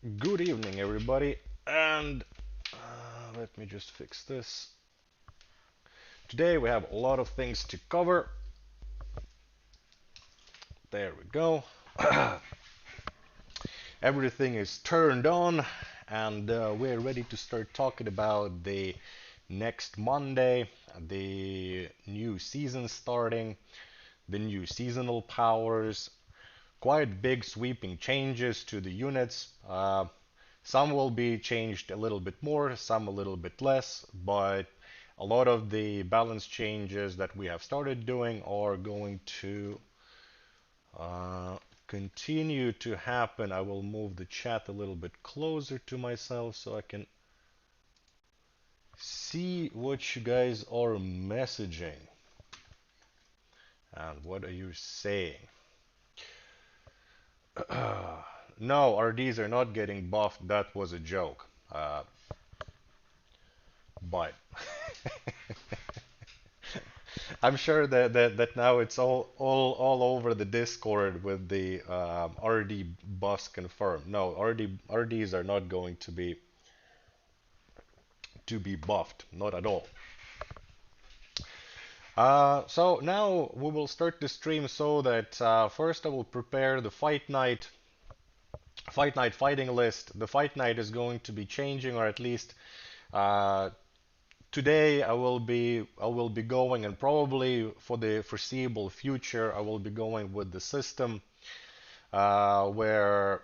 Good evening, everybody, and let me just fix this. Today we have a lot of things to cover. There we go. Everything is turned on, and we're ready to start talking about the next Monday, the new season starting, the new seasonal powers, quite big sweeping changes to the units. Some will be changed a little bit more, some a little bit less, but a lot of the balance changes that we have started doing are going to uh, continue to happen. I will move the chat a little bit closer to myself so I can see what you guys are messaging and what are you saying. No, RDs are not getting buffed. That was a joke. But I'm sure that now it's all over the Discord with the RD buffs confirmed. No, RDs are not going to be buffed, not at all. So now we will start the stream so that first I will prepare the fight night fighting list. The fight night is going to be changing, or at least uh, today I will be going, and probably for the foreseeable future I will be going with the system where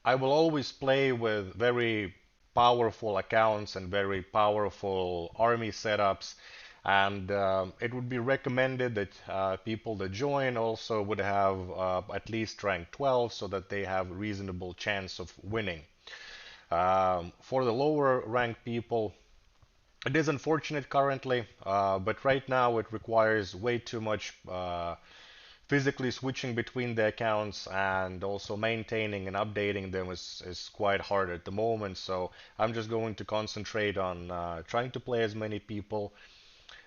I will always play with very powerful accounts and very powerful army setups, and it would be recommended that people that join also would have at least rank 12 so that they have a reasonable chance of winning. For the lower ranked people, it is unfortunate currently, but right now it requires way too much physically switching between the accounts, and also maintaining and updating them is quite hard at the moment. So I'm just going to concentrate on trying to play as many people,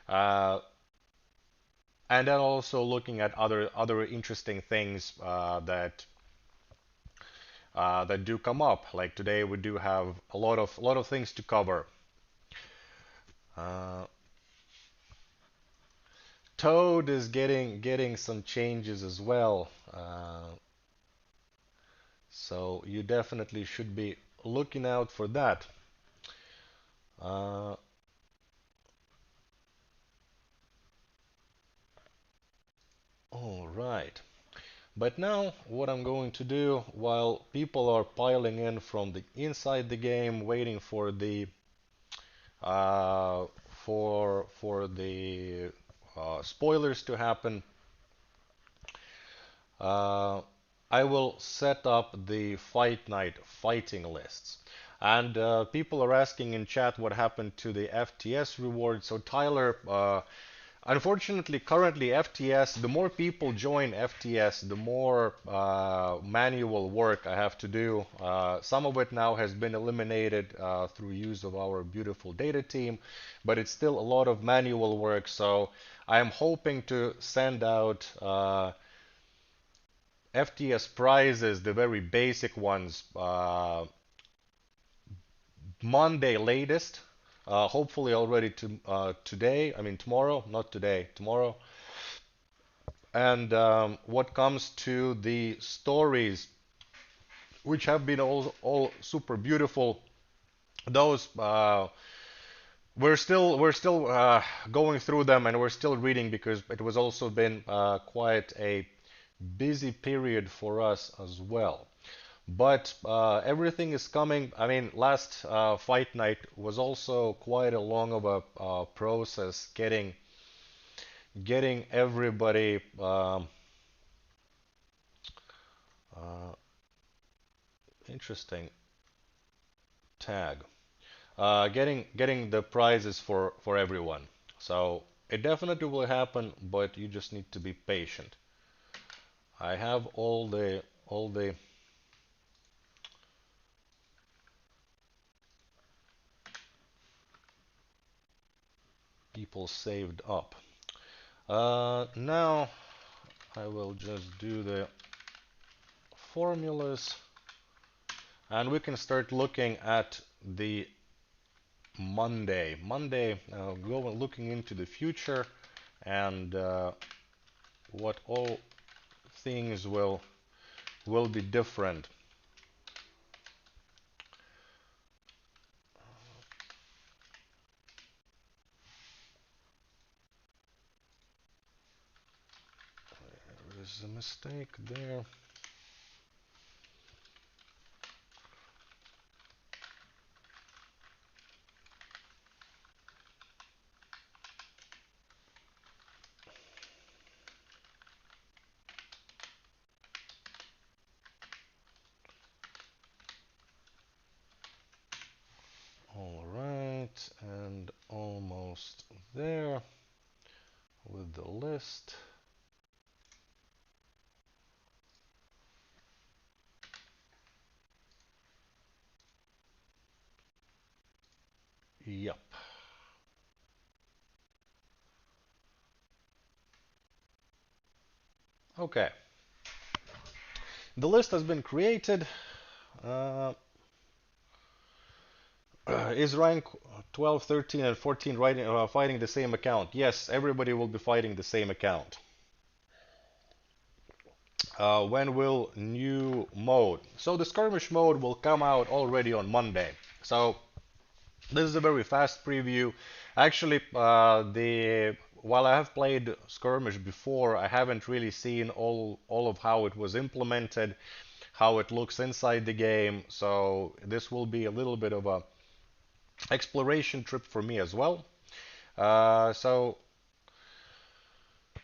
uh, and then also looking at other interesting things that do come up. Like today, we do have a lot of things to cover. Uh, Toad is getting some changes as well. So you definitely should be looking out for that. Uh, all right. But now what I'm going to do while people are piling in from the inside the game, waiting for the uh, spoilers to happen, uh, I will set up the fight night fighting lists. And people are asking in chat what happened to the FTS reward. So Tyler, unfortunately, currently FTS, the more people join FTS, the more manual work I have to do. Some of it now has been eliminated through use of our beautiful data team, but it's still a lot of manual work. So I am hoping to send out FTS prizes, the very basic ones, Monday latest. Hopefully already today. I mean tomorrow, not today, tomorrow. And what comes to the stories, which have been all super beautiful, those we're still going through them, and we're still reading because it was also been quite a busy period for us as well. But everything is coming. I mean, last fight night was also quite a long of a process getting everybody uh, interesting tag. Getting the prizes for everyone. So it definitely will happen, but you just need to be patient. I have all the people saved up. Now I will just do the formulas. And we can start looking at the Monday. Monday, looking into the future and what all things will be different. There is a mistake there. All right, and almost there with the list. Yep. Okay. The list has been created. Uh, is rank 12, 13, and 14 fighting the same account? Yes, everybody will be fighting the same account. When will new mode? So the skirmish mode will come out already on Monday. So this is a very fast preview. Actually, the while I have played skirmish before, I haven't really seen all of how it was implemented, how it looks inside the game. So this will be a little bit of a exploration trip for me as well. So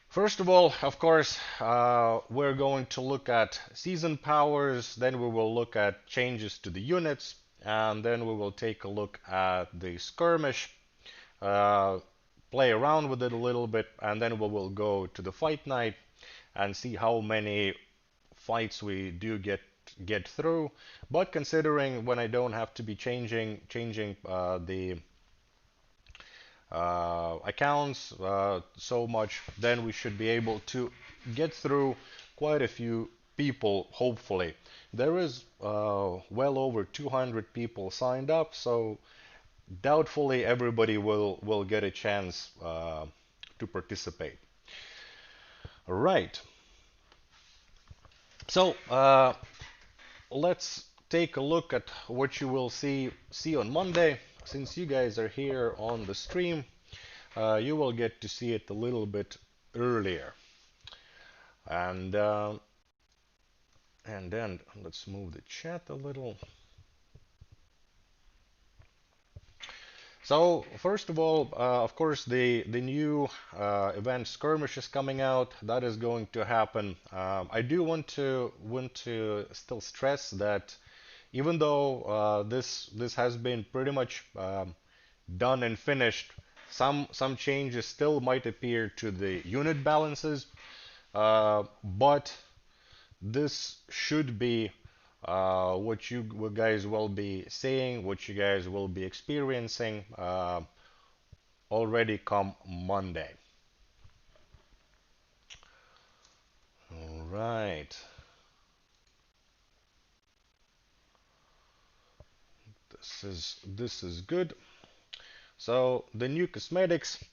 first of all, of course, we're going to look at season powers, then we will look at changes to the units, and then we will take a look at the skirmish, uh, play around with it a little bit, and then we will go to the fight night and see how many fights we do get through. But considering when I don't have to be changing the accounts so much, then we should be able to get through quite a few people, hopefully. There is well over 200 people signed up, so doubtfully everybody will get a chance to participate. All right. So let's take a look at what you will see on Monday. Since you guys are here on the stream, you will get to see it a little bit earlier. And then let's move the chat a little. So first of all, of course, the new event skirmish is coming out. That is going to happen. I do want to still stress that even though this has been pretty much done and finished, some changes still might appear to the unit balances, but this should be what you guys will be seeing, what you guys will be experiencing already come Monday. All right. This is good. So the new cosmetics,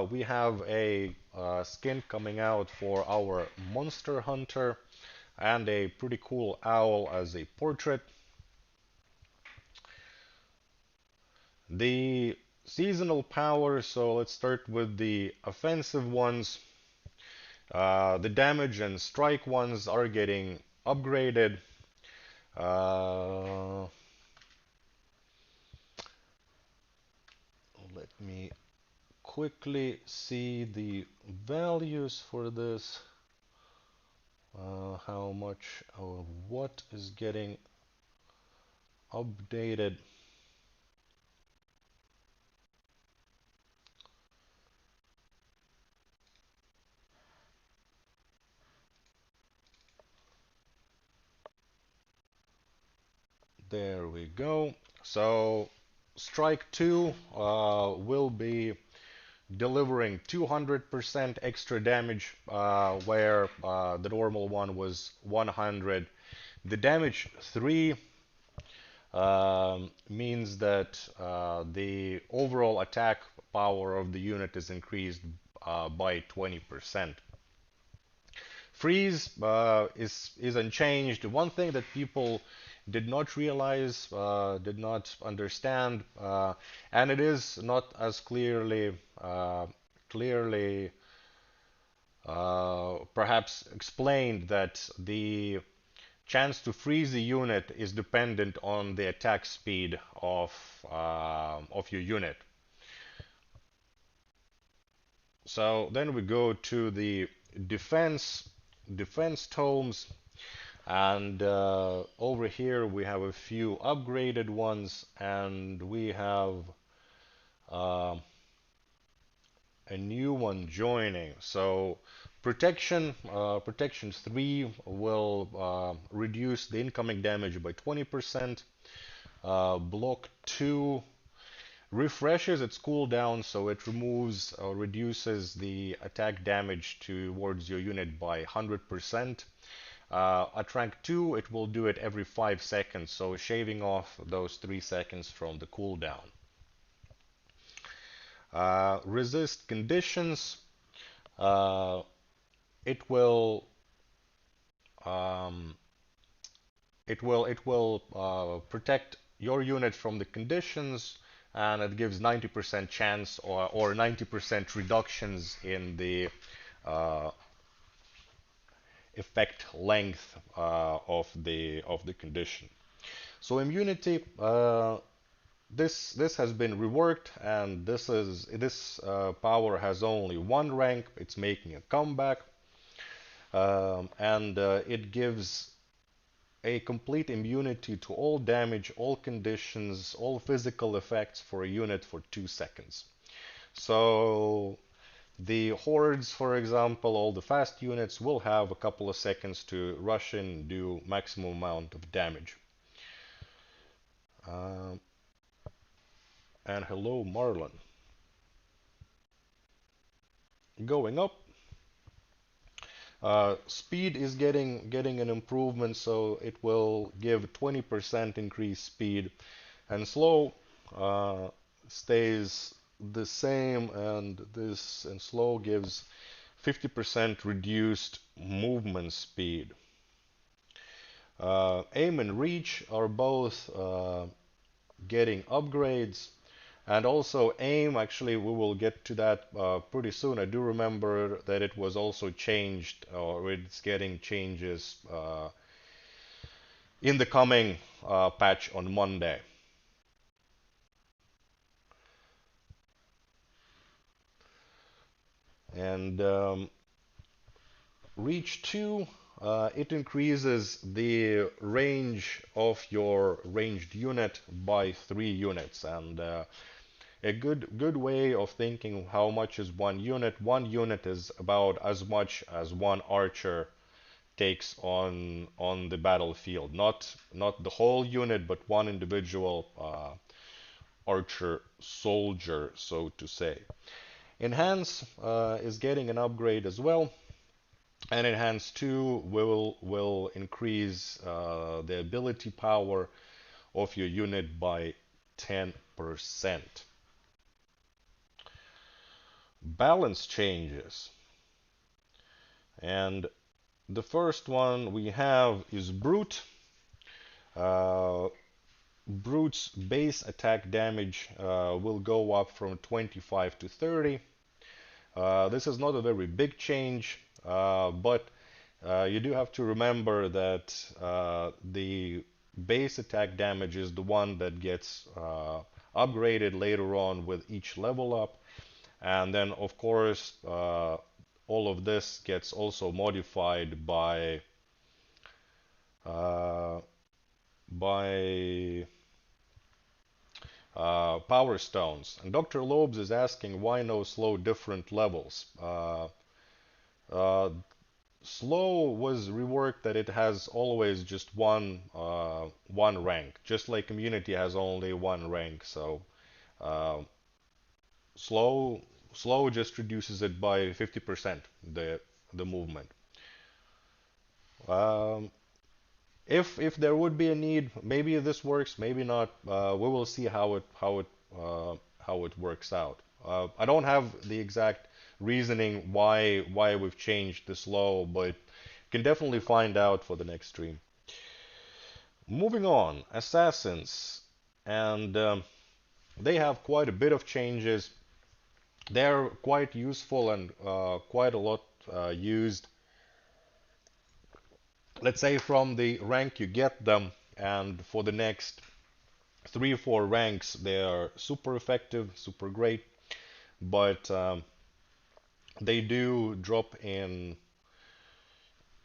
we have a skin coming out for our monster hunter and a pretty cool owl as a portrait. The seasonal powers, so let's start with the offensive ones. The damage and strike ones are getting upgraded. Uh, Let me quickly see the values for this. How much of what is getting updated. There we go. So strike 2 will be delivering 200% extra damage where the normal one was 100. The damage 3 means that the overall attack power of the unit is increased by 20%. Freeze is unchanged. One thing that people did not realize, did not understand, and it is not as clearly perhaps explained, that the chance to freeze the unit is dependent on the attack speed of your unit. So then we go to the defense tomes, and over here we have a few upgraded ones, and we have uh, a new one joining. So protection 3 will reduce the incoming damage by 20%. Block 2 refreshes its cooldown, so it removes or reduces the attack damage towards your unit by 100%. At rank 2, it will do it every 5 seconds, so shaving off those 3 seconds from the cooldown. Resist conditions. Uh, it will um, protect your unit from the conditions, and it gives 90% chance or 90% reductions in the uh, effect length of the condition. So immunity, this has been reworked, and this power has only one rank. It's making a comeback, and it gives a complete immunity to all damage, all conditions, all physical effects for a unit for 2 seconds. So the hordes, for example, all the fast units will have a couple of seconds to rush in and do maximum amount of damage. Uh, and hello, Marlon. Going up. Speed is getting an improvement, so it will give 20% increased speed, and slow stays the same, and slow gives 50% reduced movement speed. Aim and reach are both getting upgrades, and also aim, actually we will get to that pretty soon. I do remember that it was also changed, or it's getting changes in the coming patch on Monday. And reach 2, it increases the range of your ranged unit by 3 units, and a good way of thinking how much is one unit. One unit is about as much as one archer takes on the battlefield. Not the whole unit, but one individual archer soldier, so to say. Enhance is getting an upgrade as well, and Enhance 2 will increase the ability power of your unit by 10%. Balance changes. And the first one we have is Brute. Brute's base attack damage will go up from 25 to 30. This is not a very big change, but you do have to remember that the base attack damage is the one that gets upgraded later on with each level up. And then, of course, all of this gets also modified by uh, by Powerstones. And Dr. Lobes is asking why no slow different levels. Uh, Slow was reworked that it has always just one rank, just like Immunity has only one rank. So uh, slow slow just reduces it by 50%, the movement. Um, If there would be a need, maybe this works, maybe not. We will see how it works out. I don't have the exact reasoning why we've changed this low, but can definitely find out for the next stream. Moving on, assassins, and they have quite a bit of changes. They're quite useful and quite a lot used. Let's say from the rank you get them, and for the next 3 or 4 ranks, they are super effective, super great, but they do drop in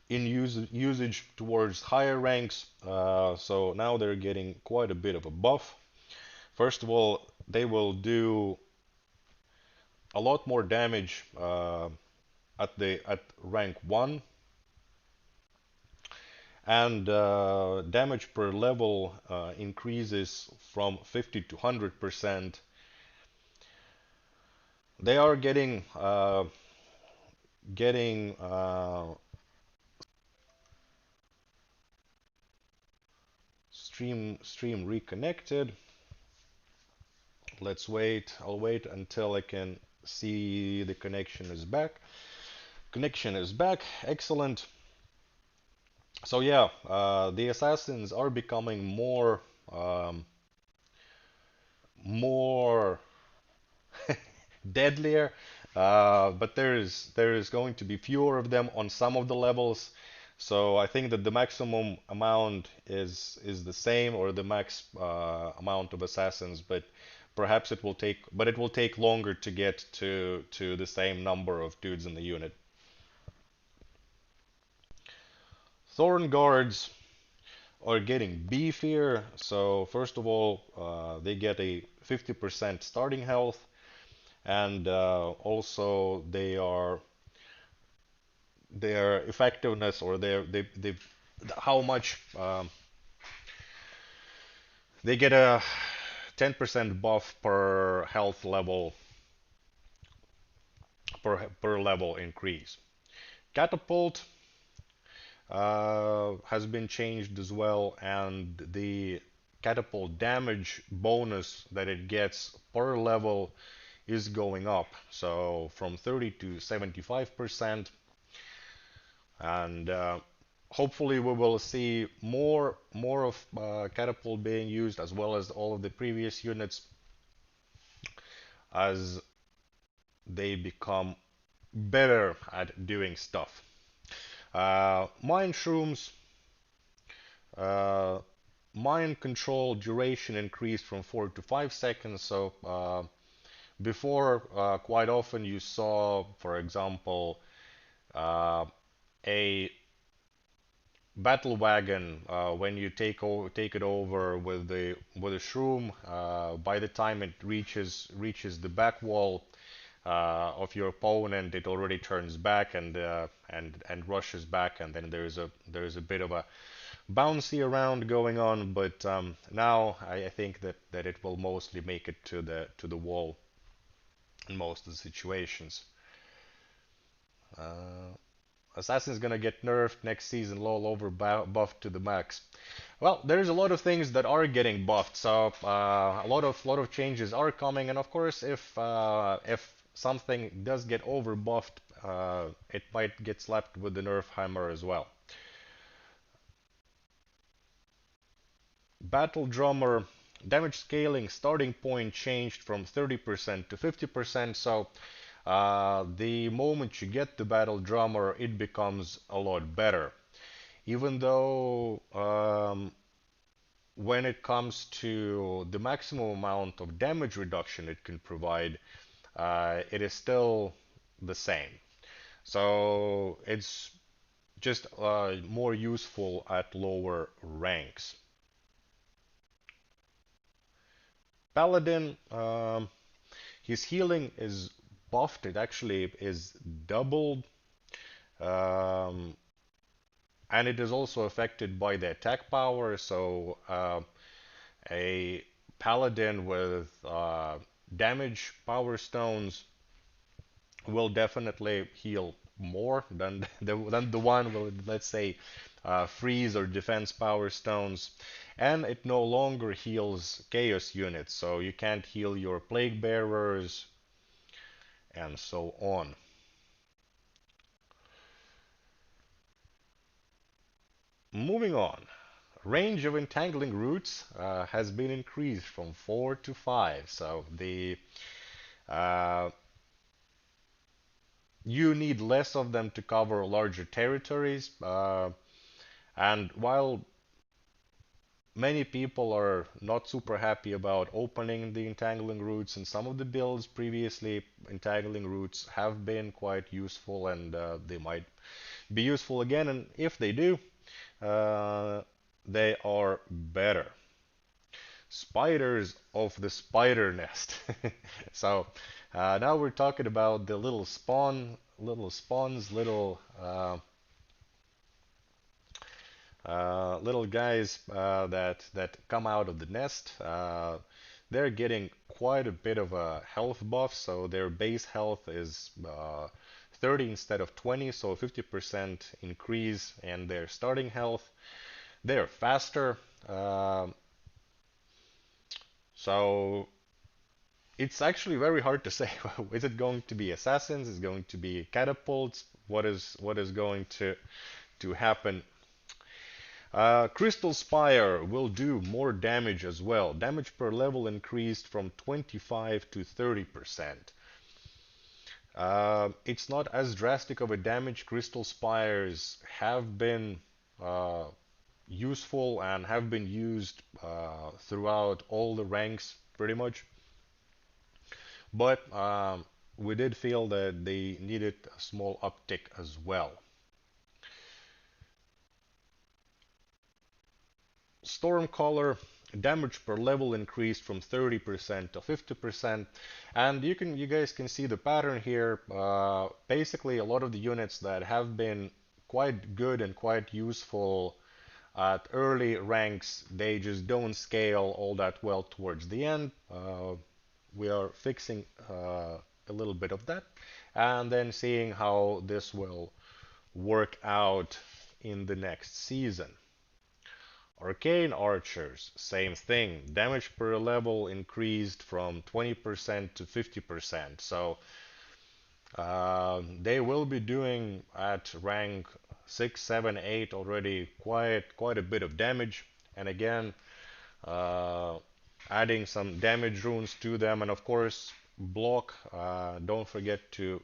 usage towards higher ranks. So now they're getting quite a bit of a buff. First of all, they will do a lot more damage at rank 1, and damage per level increases from 50 to 100%. They are getting stream reconnected. Let's wait. I'll wait until I can see the connection is back. Connection is back. Excellent. So yeah, the assassins are becoming more deadlier, but there is going to be fewer of them on some of the levels. So I think that the maximum amount is the same, or the max amount of assassins, but perhaps it will take longer to get to the same number of dudes in the unit. Thorn guards are getting beefier. So first of all, they get a 50% starting health, and also their effectiveness, or they how much they get a 10% buff per health level, per level increase. Catapult has been changed as well, and the catapult damage bonus that it gets per level is going up, so from 30 to 75%. And hopefully we will see more of catapult being used, as well as all of the previous units, as they become better at doing stuff. Mind shrooms, uh, mind control duration increased from 4 to 5 seconds. So before, quite often you saw, for example, a battle wagon, when you take it over with a shroom, by the time it reaches the back wall of your opponent, it already turns back and rushes back, and then there's a bit of a bouncy around going on. But now I think that it will mostly make it to the wall in most of the situations. Uh, Assassin's gonna get nerfed next season, lol, over buffed to the max. Well, there's a lot of things that are getting buffed, so a lot of changes are coming, and of course, if something does get over buffed, it might get slapped with the nerf hammer as well. Battle Drummer damage scaling starting point changed from 30% to 50%, so the moment you get the Battle Drummer, it becomes a lot better. Even though when it comes to the maximum amount of damage reduction it can provide, it is still the same. So it's just more useful at lower ranks. Paladin, his healing is buffed. It actually is doubled. Um, and it is also affected by the attack power. So a paladin with damage Powerstones will definitely heal more than the one with, let's say, freeze or defense power stones. And it no longer heals chaos units, so you can't heal your plague bearers and so on. Moving on. Range of entangling roots has been increased from 4 to 5. So uh, you need less of them to cover larger territories. And while many people are not super happy about opening the entangling roots, in some of the builds previously, entangling roots have been quite useful, and they might be useful again. And if they do, uh, they are better. Spiders of the spider nest. So now we're talking about the little spawns, little guys that come out of the nest. They're getting quite a bit of a health buff, so their base health is 30 instead of 20, so a 50% increase in their starting health. They're faster, so it's actually very hard to say. Is it going to be assassins? Is it going to be catapults? What is going to happen? Crystal Spire will do more damage as well. Damage per level increased from 25 to 30%. It's not as drastic of a damage. Crystal Spires have been uh, useful and have been used throughout all the ranks pretty much. But we did feel that they needed a small uptick as well. Stormcaller damage per level increased from 30% to 50%, and you guys can see the pattern here. Basically, a lot of the units that have been quite good and quite useful at early ranks, they just don't scale all that well towards the end. We are fixing a little bit of that, and then seeing how this will work out in the next season. Arcane Archers, same thing. Damage per level increased from 20% to 50%. So they will be doing at rank 6, 7, 8 already quite a bit of damage. And again, uh, adding some damage runes to them, and of course block. Don't forget to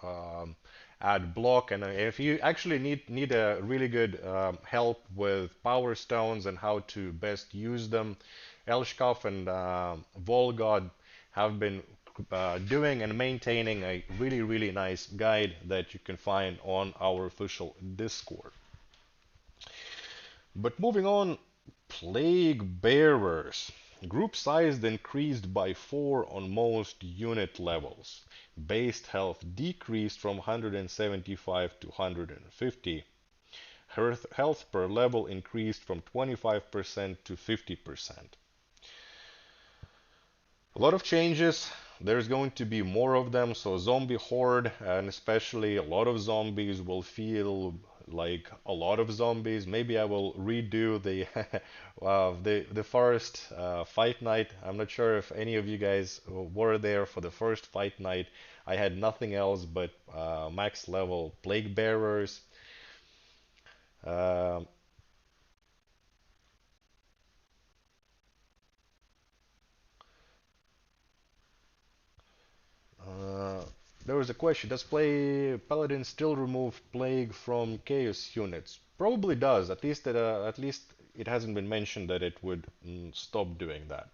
um, add block, and if you actually need a really good help with Powerstones and how to best use them, Elshkov and Volgod have been doing and maintaining a really nice guide that you can find on our official Discord. But moving on, Plague Bearers. Group size increased by 4 on most unit levels. Base health decreased from 175 to 150. Health per level increased from 25% to 50%. A lot of changes. There's going to be more of them, so zombie horde, and especially a lot of zombies, will feel like a lot of zombies. Maybe I will redo the the first fight night. I'm not sure if any of you guys were there for the first fight night. I had nothing else but max level plague bearers. Um Uh, there was a question. Does play Paladin still remove plague from chaos units? Probably does. At least it hasn't been mentioned that it would stop doing that.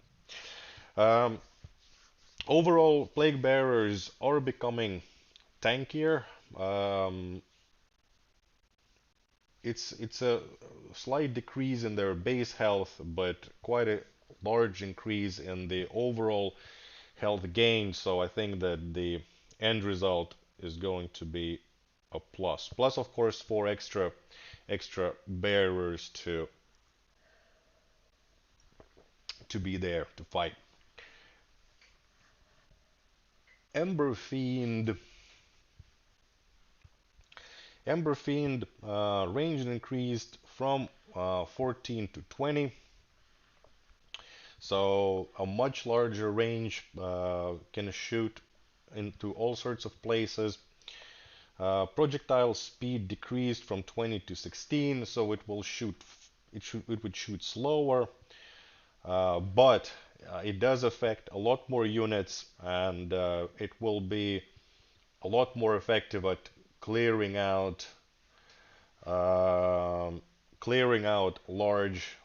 Um, Overall, plague bearers are becoming tankier. Um, it's a slight decrease in their base health, but quite a large increase in the overall health gain. So I think that the end result is going to be a plus. Plus, of course, 4 extra bearers to be there to fight. Ember Fiend Ember Fiend range increased from 14 to 20, so a much larger range, can shoot into all sorts of places. Projectile speed decreased from 20 to 16, so it would shoot slower, but it does affect a lot more units, and it will be a lot more effective at clearing out um, large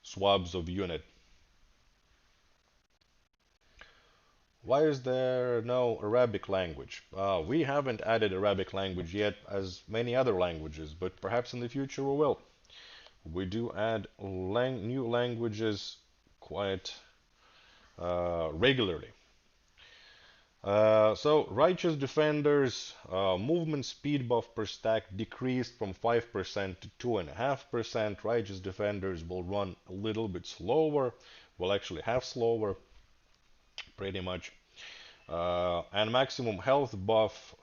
swabs of unit. Why is there no Arabic language? We haven't added Arabic language yet, as many other languages, but perhaps in the future we will. We do add new languages quite regularly. So Righteous Defenders movement speed buff per stack decreased from 5% to 2.5%. Righteous Defenders will run a little bit slower, will actually have slower, pretty much. And maximum health buff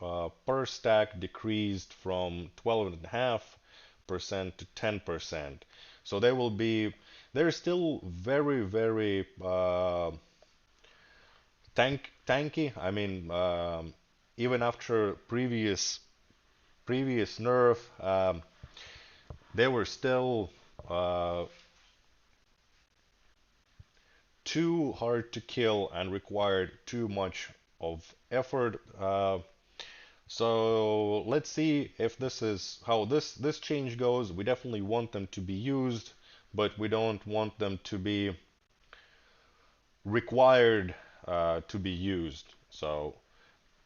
per stack decreased from 12.5% to 10%. So they're still very, very tanky. I mean, even after previous nerf, they were still too hard to kill and required too much of effort. So let's see if this is how this change goes. We definitely want them to be used, but we don't want them to be required to be used. So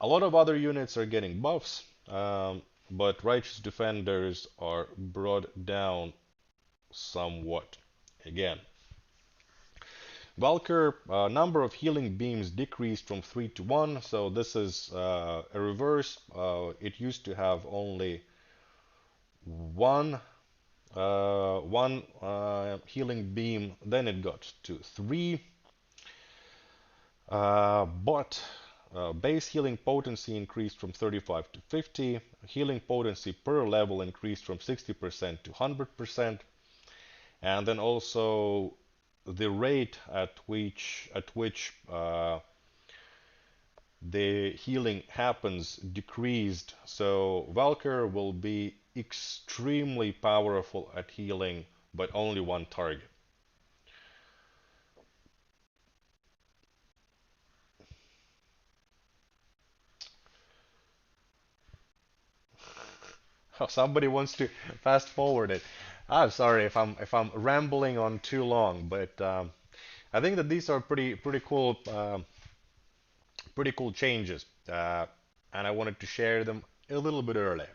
a lot of other units are getting buffs, but Righteous Defenders are brought down somewhat. Again, Valkyr, number of healing beams decreased from 3 to 1, so this is a reverse. It used to have only one healing beam, then it got to 3. But base healing potency increased from 35 to 50. Healing potency per level increased from 60% to 100%. And then also the rate at which the healing happens decreased. So Valkyr will be extremely powerful at healing, but only one target. Oh, somebody wants to fast forward it. I'm sorry if I'm rambling on too long, but I think that these are pretty cool changes, and I wanted to share them a little bit earlier.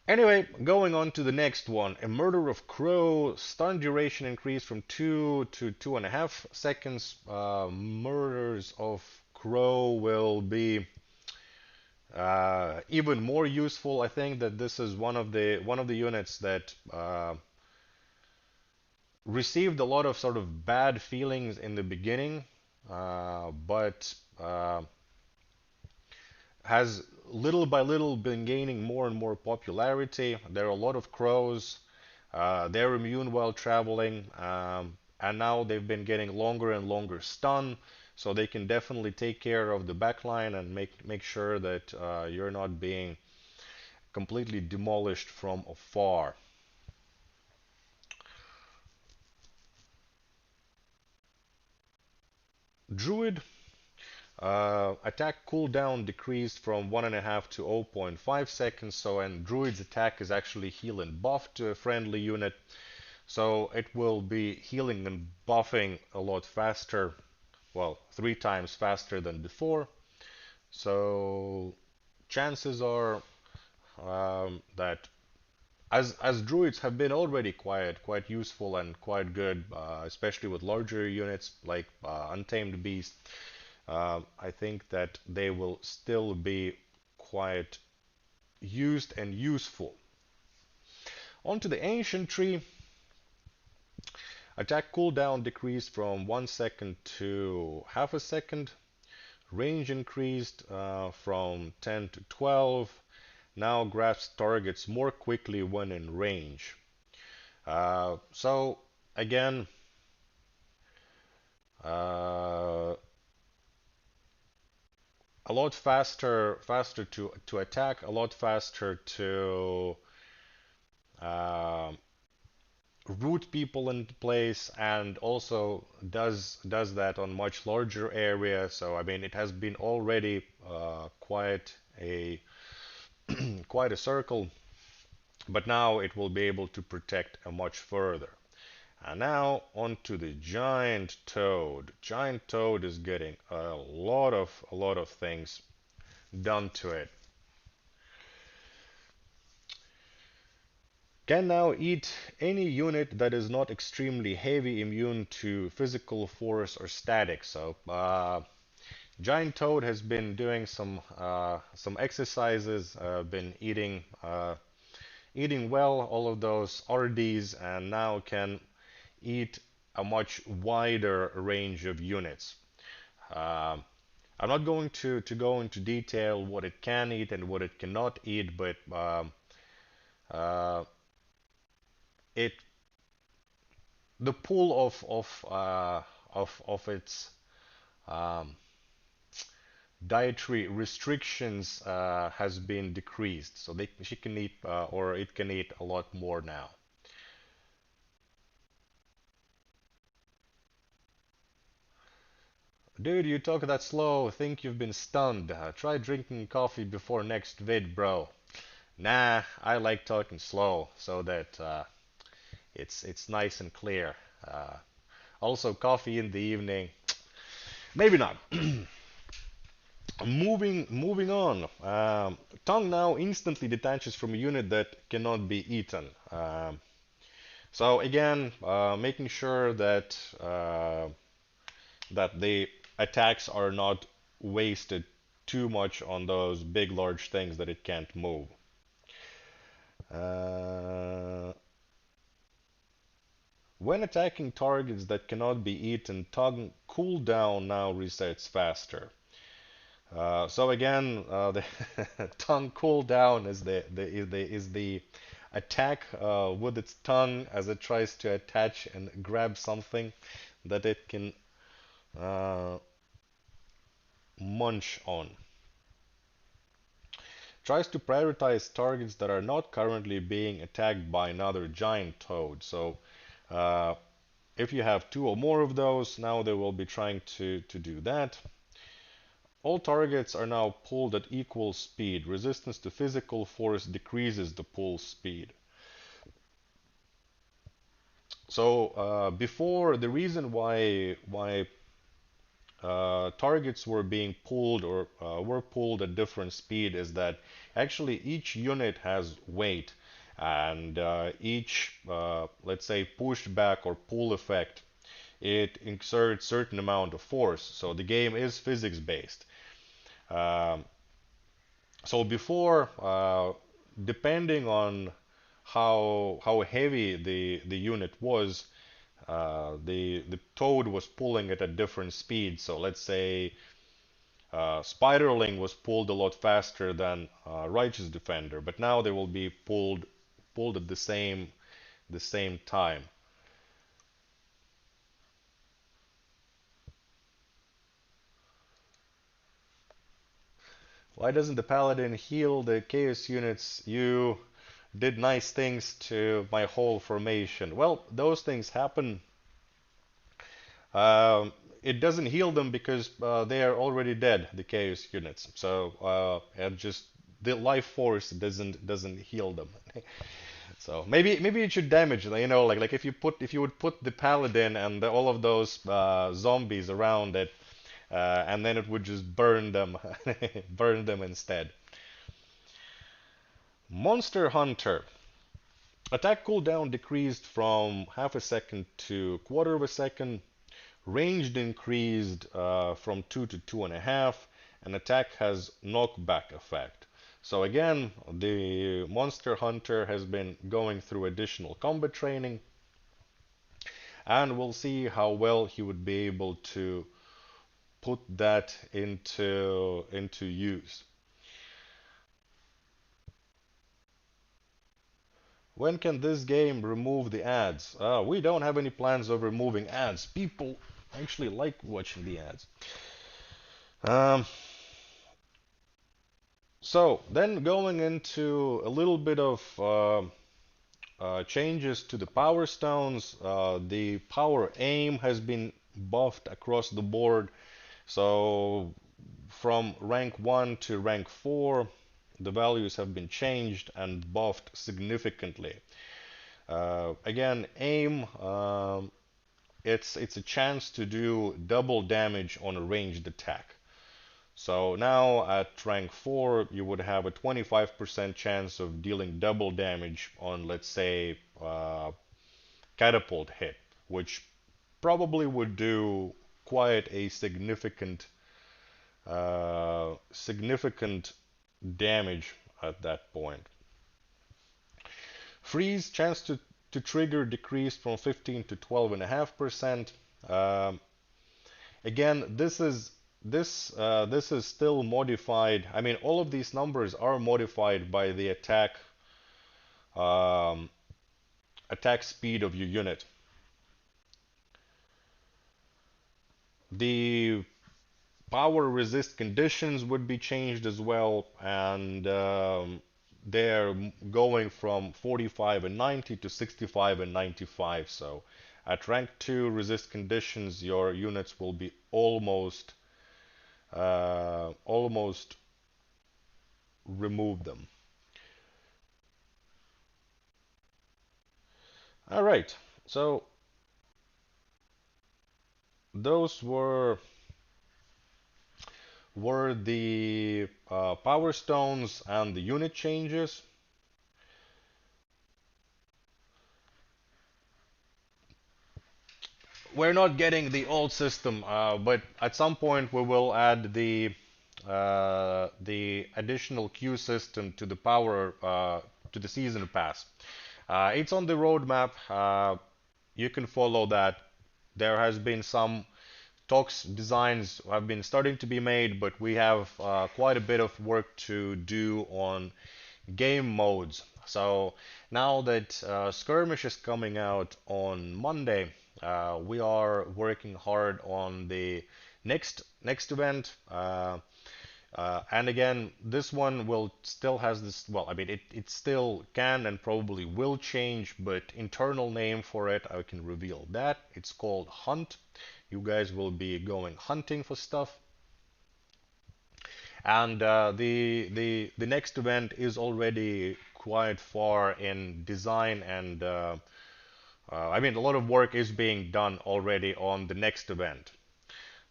Anyway, going on to the next one, a murder of crow, stun duration increased from 2 to 2.5 seconds. Murders of crow will be even more useful. I think that this is one of the units that received a lot of sort of bad feelings in the beginning, but has little by little been gaining more and more popularity. There are a lot of crows. They're immune while traveling, and now they've been getting longer and longer stun, so they can definitely take care of the backline and make sure that you're not being completely demolished from afar. Druid, attack cooldown decreased from 1.5 to 0.5 seconds, so and Druid's attack is actually heal and buff to a friendly unit, so it will be healing and buffing a lot faster, well, 3 times faster than before. So chances are that as druids have been already quite useful and quite good, especially with larger units like Untamed Beast, I think that they will still be quite used and useful. On to the Ancient Tree. Attack cooldown decreased from 1 second to half a second. Range increased from 10 to 12. now grasps targets more quickly when in range. So again, uh, a lot faster to attack, a lot faster to um root people into place, and also does that on much larger area. So I mean, it has been already a quite a circle, but now it will be able to protect a much further. And now onto the giant toad. Giant toad is getting a lot of things done to it. Can now eat any unit that is not extremely heavy, immune to physical force or static. So Giant Toad has been doing some exercises, been eating well all of those RDs, and now can eat a much wider range of units. Um, I'm not going to go into detail what it can eat and what it cannot eat, but uh, it the pool of its um, dietary restrictions has been decreased, so she can eat or it can eat a lot more now. Dude, you talk that slow. Think you've been stunned. Try drinking coffee before next vid, bro. Nah, I like talking slow so that it's nice and clear. Uh, Also, coffee in the evening. Maybe not. Moving on. Tongue now instantly detaches from a unit that cannot be eaten. So again, making sure that the attacks are not wasted too much on those big, large things that it can't move. Uh, when attacking targets that cannot be eaten, tongue cooldown now resets faster. So again, the tongue cooldown is the attack with its tongue as it tries to attach and grab something that it can uh, munch on. Tries to prioritize targets that are not currently being attacked by another giant toad. So uh, if you have two or more of those, now they will be trying to do that. All targets are now pulled at equal speed. Resistance to physical force decreases the pull speed. So before, the reason why targets were being pulled or were pulled at different speed is that actually each unit has weight, and each let's say pushback or pull effect, it exerts certain amount of force. So the game is physics based. Um, so before, depending on how heavy the unit was, the toad was pulling it at different speeds. So let's say Spiderling was pulled a lot faster than Righteous Defender, but now they will be pulled at the same time. Why doesn't the Paladin heal the Chaos units? You did nice things to my whole formation. Well, those things happen. Um, it doesn't heal them because they are already dead, the Chaos units. So and just the life force doesn't heal them. So maybe it should damage, like if you would put the Paladin and all of those zombies around it, and then it would just burn them, burn them instead. Monster Hunter. Attack cooldown decreased from half a second to quarter of a second. Ranged increased from 2 to 2.5, and attack has knockback effect. So again, the Monster Hunter has been going through additional combat training, and we'll see how well he would be able to put that into use. When can this game remove the ads? We don't have any plans of removing ads. People actually like watching the ads. Um, so then going into a little bit of changes to the power stones. The power aim has been buffed across the board. So from rank 1 to rank 4, the values have been changed and buffed significantly. Again, aim, it's a chance to do double damage on a ranged attack. So now at rank 4, you would have a 25% chance of dealing double damage on, let's say, catapult hit, which probably would do quite a significant damage at that point. Freeze chance to trigger decreased from 15 to 12.5%. Again, this is still modified. I mean, all of these numbers are modified by the um, attack speed of your unit. The power resist conditions would be changed as well, and they're going from 45 and 90 to 65 and 95. So at rank 2 resist conditions, your units will be almost remove them. All right, so those were the power stones and the unit changes. We're not getting the old system, but at some point we will add the additional queue system to the power to the season pass. It's on the roadmap. You can follow that. There has been some talks, designs have been starting to be made, but we have quite a bit of work to do on game modes. So now that Skirmish is coming out on Monday, we are working hard on the next event. And again, this one will still has this, well, I mean, it still can and probably will change, but internal name for it, I can reveal that. It's called Hunt. You guys will be going hunting for stuff. And the next event is already quite far in design, and I mean, a lot of work is being done already on the next event.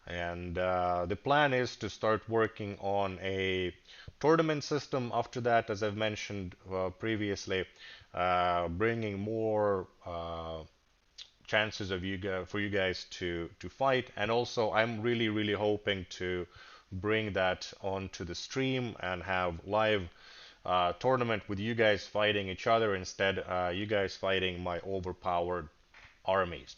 And the plan is to start working on a tournament system after that, as I've mentioned previously, bringing more chances of for you guys to fight. And also, I'm really hoping to bring that onto the stream and have live tournament with you guys fighting each other instead, you guys fighting my overpowered armies.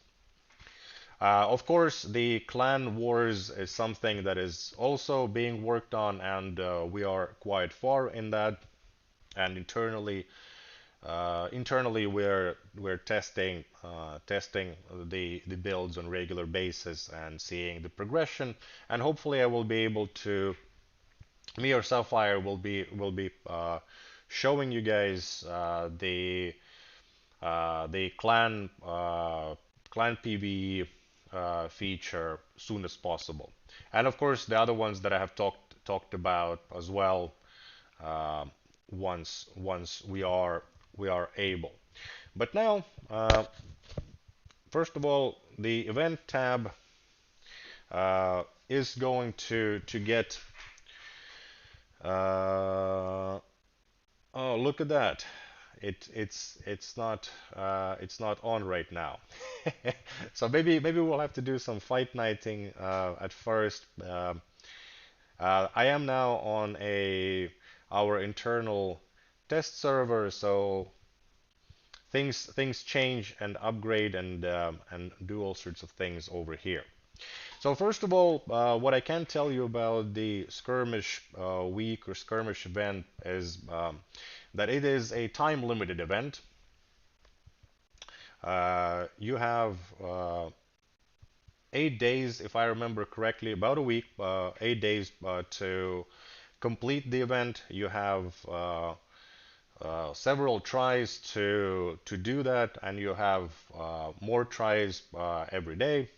Of course, the clan wars is something that is also being worked on, and we are quite far in that. And internally we're testing the builds on regular basis and seeing the progression. And hopefully, I will be able to, me or Sapphire will be showing you guys the clan PvE feature soon as possible. And of course, the other ones that I have talked about as well, uh, once we are able. But now, first of all, the event tab is going to get. Oh, look at that! It's not on right now. So maybe we'll have to do some fight nighting at first. I am now on our internal test server, so things change and upgrade and do all sorts of things over here. So first of all, what I can tell you about the skirmish week or skirmish event is that it is a time limited event. You have 8 days, if I remember correctly, about a week, 8 days to complete the event. You have several tries to do that, and you have more tries every day.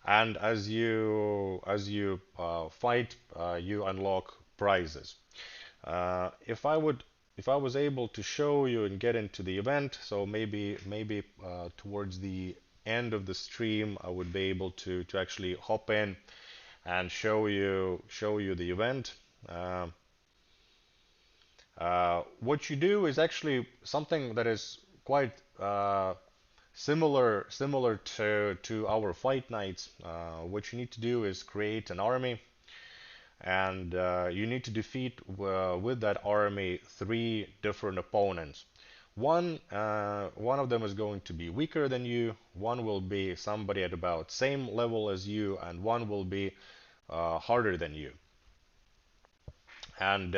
And as you fight, you unlock prizes. If I was able to show you and get into the event, so maybe towards the end of the stream, I would be able to actually hop in and show you the event. Uh, what you do is actually something that is quite similar to our fight nights. What you need to do is create an army, and you need to defeat with that army three different opponents. One of them is going to be weaker than you, one will be somebody at about same level as you, and one will be harder than you. And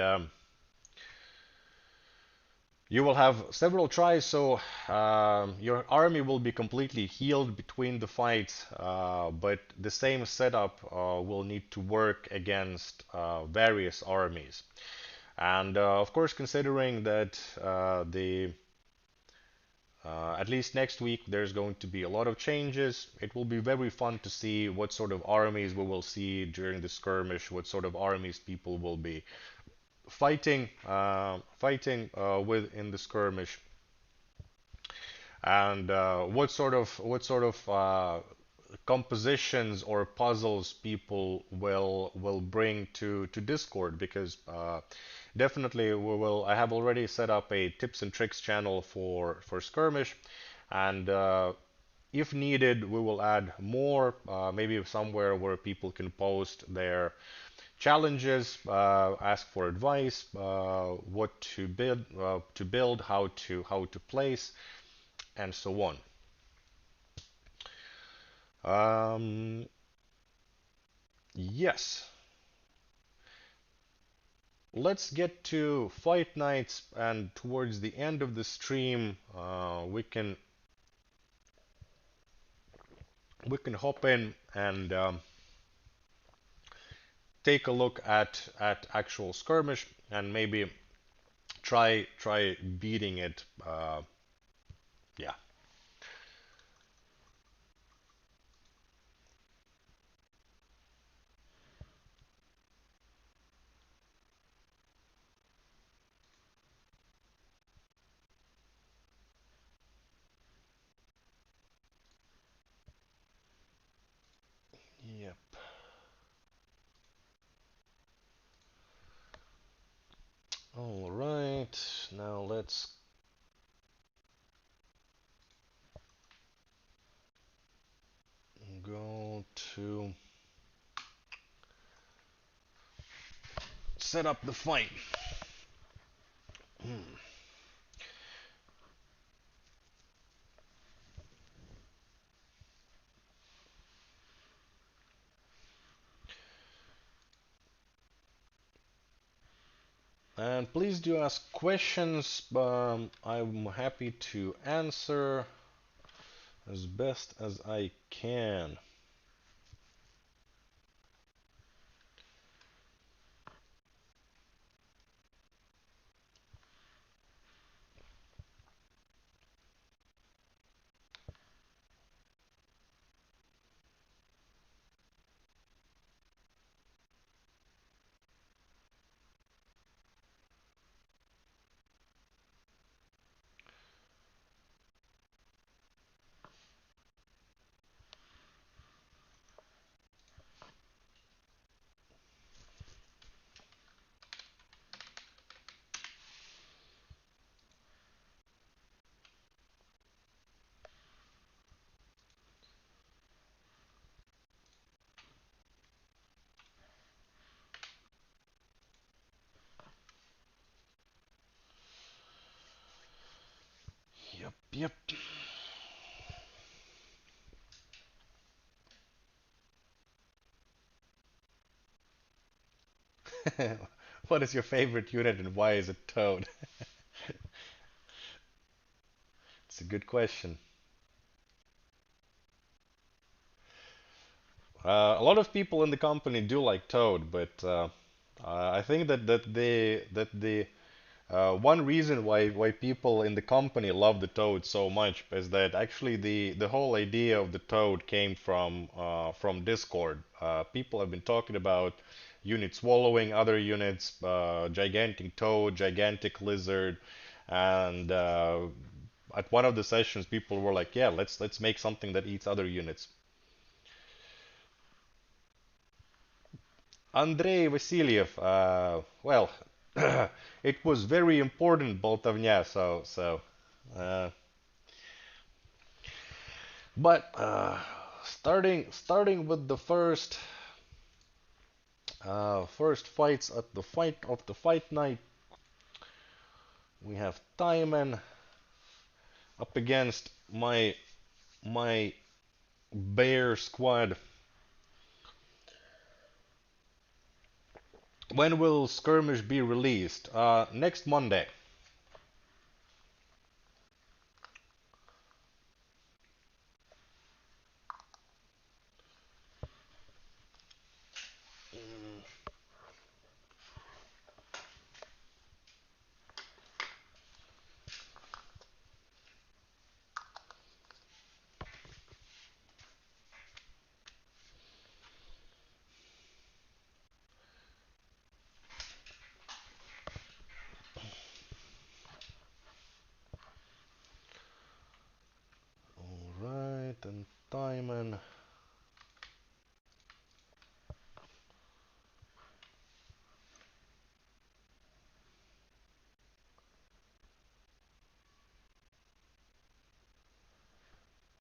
you will have several tries, so your army will be completely healed between the fights, but the same setup will need to work against various armies. And of course, considering that the at least next week there's going to be a lot of changes, it will be very fun to see what sort of armies we will see during the skirmish, what sort of armies people will be fighting with in the skirmish, and what sort of compositions or puzzles people will bring to Discord, because definitely we will. I have already set up a tips and tricks channel for skirmish, and if needed, we will add more, maybe somewhere where people can post their challenges, ask for advice, what to build, how to place, and so on. Um, yes, let's get to fight nights, and towards the end of the stream, we can hop in and take a look at actual skirmish and maybe try beating it. Yeah. Yep. All right. Now let's go to set up the fight. And please do ask questions. I'm happy to answer as best as I can. Yep, yep. What is your favorite unit and why is it Toad? a good question. A lot of people in the company do like Toad, but I think that the one reason why people in the company love the Toad so much is that actually the whole idea of the Toad came from Discord. People have been talking about units swallowing other units, gigantic Toad, gigantic lizard, and at one of the sessions, people were like, "Yeah, let's make something that eats other units." Andrei Vasiliev, well, it was very important Boltovnya, uh, but starting with the first fights at the fight of the fight night, we have Taiman up against my bear squad. When will skirmish be released? Next Monday. All right, and Taiman.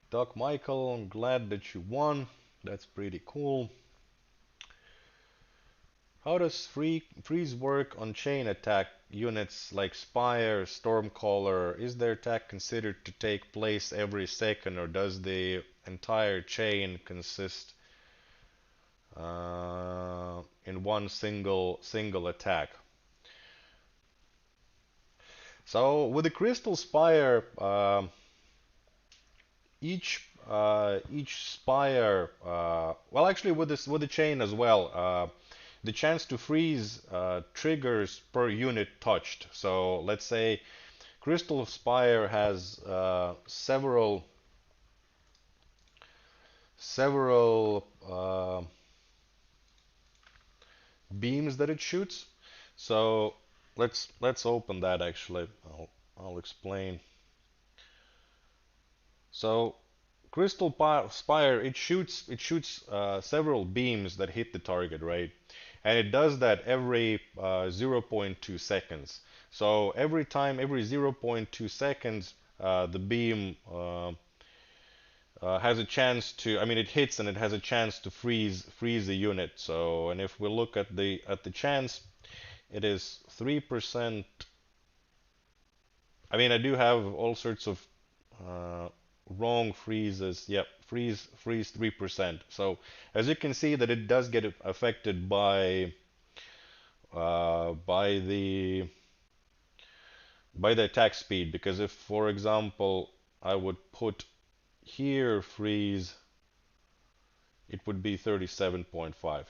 Doc Michael, I'm glad that you won. That's pretty cool. How does freeze work on chain attack units like Spire, Stormcaller? Is their attack considered to take place every second, or does the entire chain consist in one single attack? So with the Crystal Spire, each spire, well, actually with this with the chain as well, the chance to freeze triggers per unit touched. So let's say Crystal Spire has several beams that it shoots. So let's open that actually. I'll explain. So Spire, it shoots several beams that hit the target, right? And it does that every zero point 0.2 seconds. So every zero point 0.2 seconds, the beam has a chance to, I mean, it hits and it has a chance to freeze the unit. So, and if we look at the chance, it is 3%. I mean, I do have all sorts of uh, wrong freezes. Yep, freeze 3%. So as you can see that it does get affected by the attack speed, because if, for example, I would put here freeze, it would be 37.5.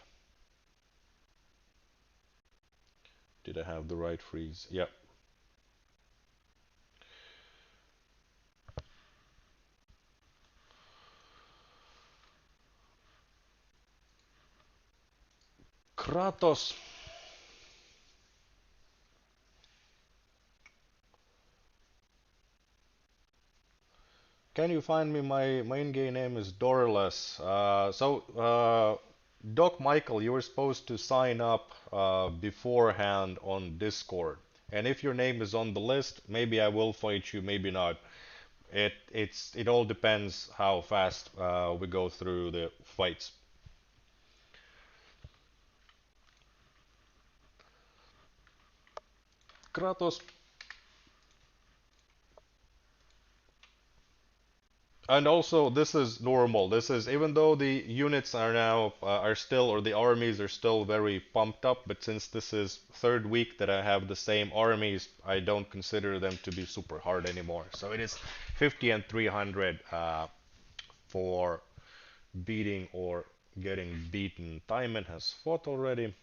Did I have the right freeze? Yep. Kratos. Can you find me? My in-game name is Dorless. Doc Michael, you were supposed to sign up beforehand on Discord. And if your name is on the list, maybe I will fight you, maybe not. It all depends how fast we go through the fights. Kratos. And also, this is normal. This is even though the units are now are still, or the armies are still very pumped up, but since this is third week that I have the same armies, I don't consider them to be super hard anymore. So it is 50 and 300 for beating or getting beaten. Timon has fought already.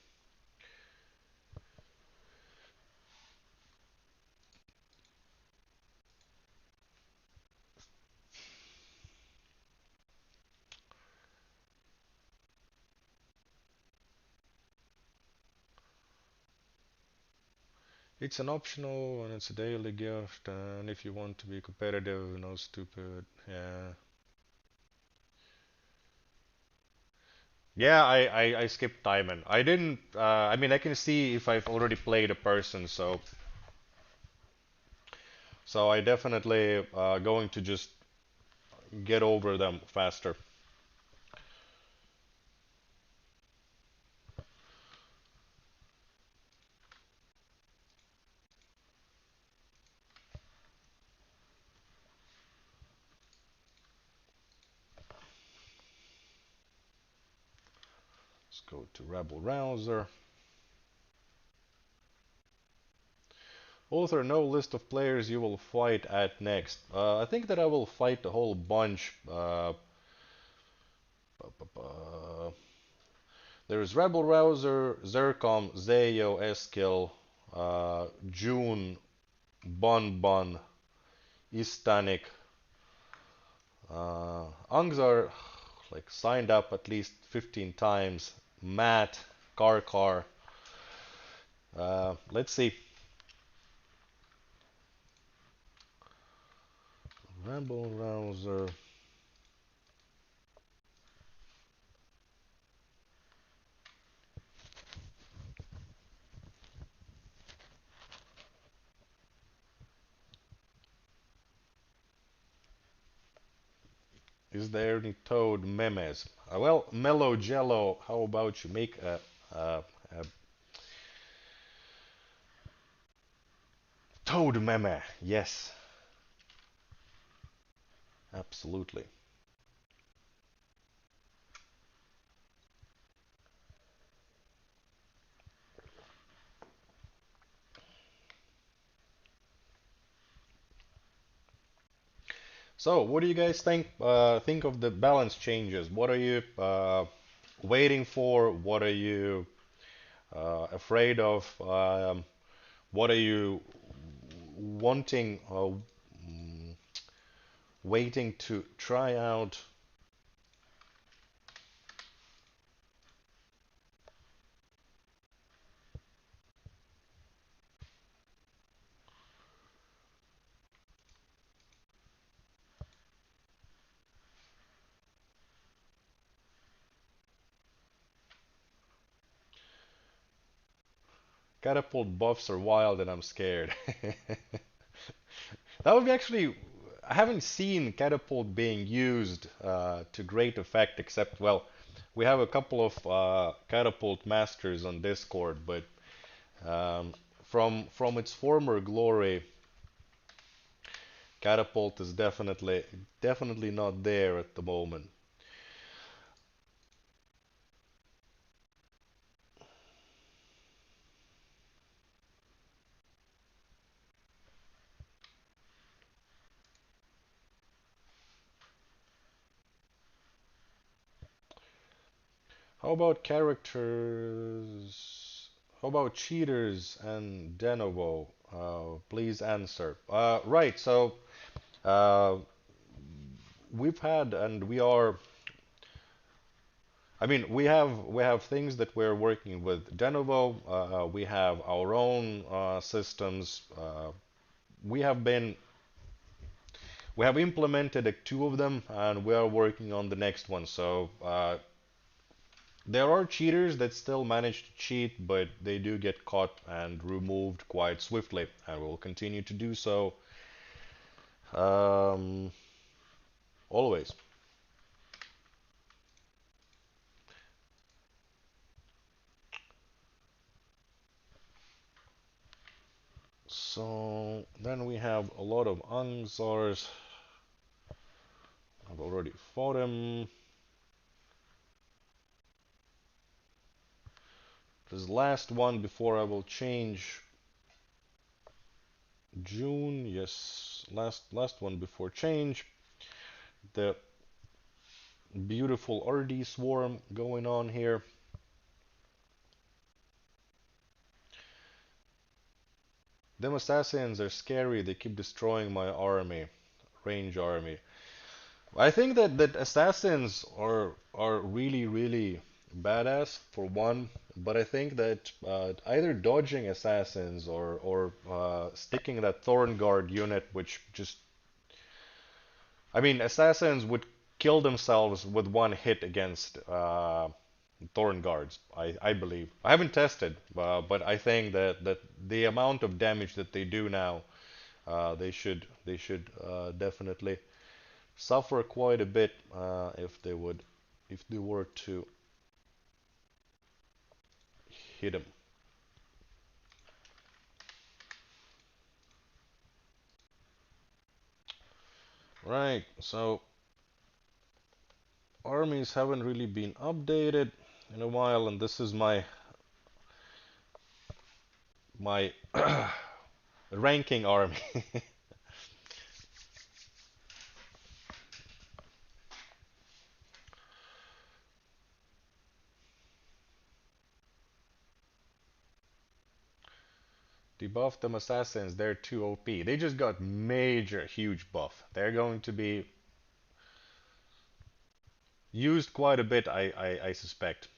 It's an optional and it's a daily gift, and if you want to be competitive, no stupid. Yeah. Yeah, I skipped Timon. I didn't. I mean, I can see if I've already played a person, so I definitely going to just get over them faster. Let's go to Rebel Rouser. Ulther, no list of players you will fight at next. I think that I will fight a whole bunch. There's Rebel Rouser, Zerkom, Zayo, Eskil, June, Bun Bun, Istanik. Ungs are like signed up at least 15 times. Matt, Karkar. Let's see. Rebel Rouser. Is there any Toad memes? Well, Mellow Jello, how about you make a Toad meme? Yes, absolutely. So, what do you guys think of the balance changes? What are you waiting for? What are you afraid of? What are you wanting, waiting to try out? Catapult buffs are wild and I'm scared. That would be actually. I haven't seen catapult being used to great effect, except, well, we have a couple of catapult masters on Discord, but um, from its former glory, catapult is definitely not there at the moment. How about characters? How about cheaters and Denovo? Please answer. Right, so uh, we've had and we are. I mean, we have things that we're working with Denovo. We have our own systems. We have been we have implemented two of them, and we are working on the next one. So there are cheaters that still manage to cheat, but they do get caught and removed quite swiftly, and will continue to do so um, always. So then we have a lot of Angzars. I've already fought him. This last one before I will change June. Yes, last one before change. The beautiful RD swarm going on here. Them assassins are scary. They keep destroying my army, range army. I think that assassins are really badass for one, but I think that either dodging assassins or sticking that Thorn Guard unit, which just I mean assassins would kill themselves with one hit against Thorn Guards. I believe I haven't tested, but I think that the amount of damage that they do now, they should definitely suffer quite a bit if they were to hit him. Right, so armies haven't really been updated in a while, and this is my ranking army. Debuff them assassins, they're too OP. They just got major huge buff. They're going to be used quite a bit, I suspect,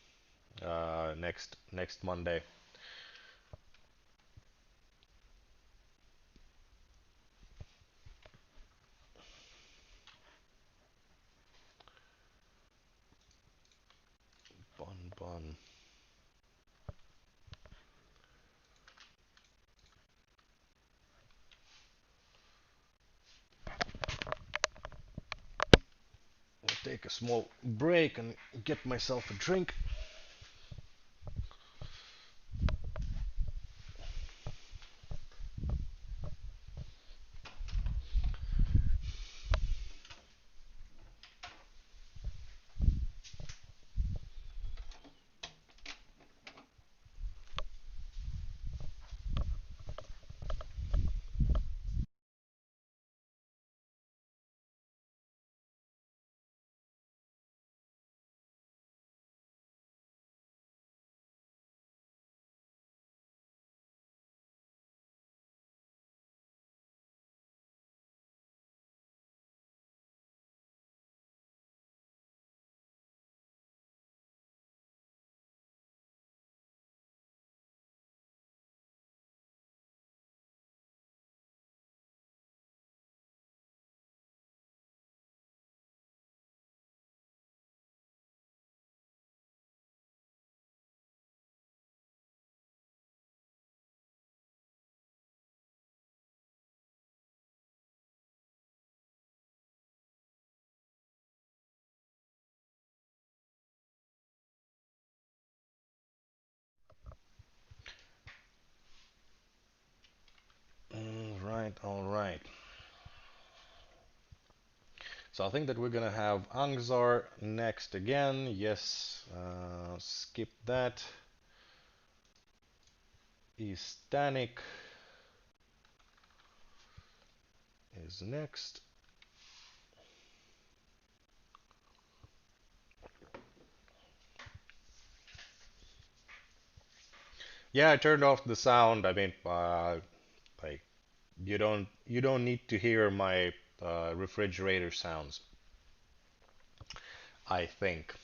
next Monday. Bun bun. I'll take a small break and get myself a drink. All right. So I think that we're gonna have Angzar next again. Yes, skip that. Istanic is next. Yeah, I turned off the sound. I mean, like you don't need to hear my refrigerator sounds, I think.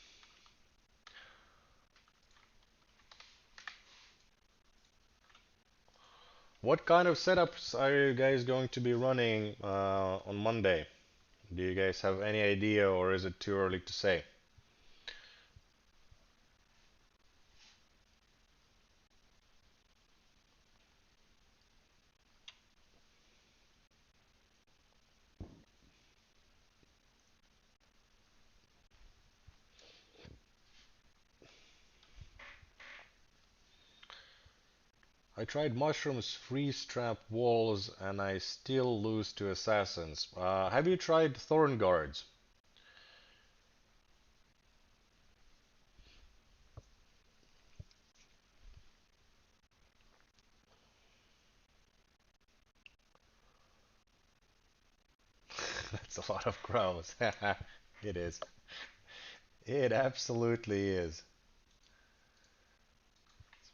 What kind of setups are you guys going to be running on Monday? Do you guys have any idea, or is it too early to say? I tried mushrooms, freeze trap walls, and I still lose to assassins. Have you tried thorn guards? It's a lot of crows. It is. It absolutely is.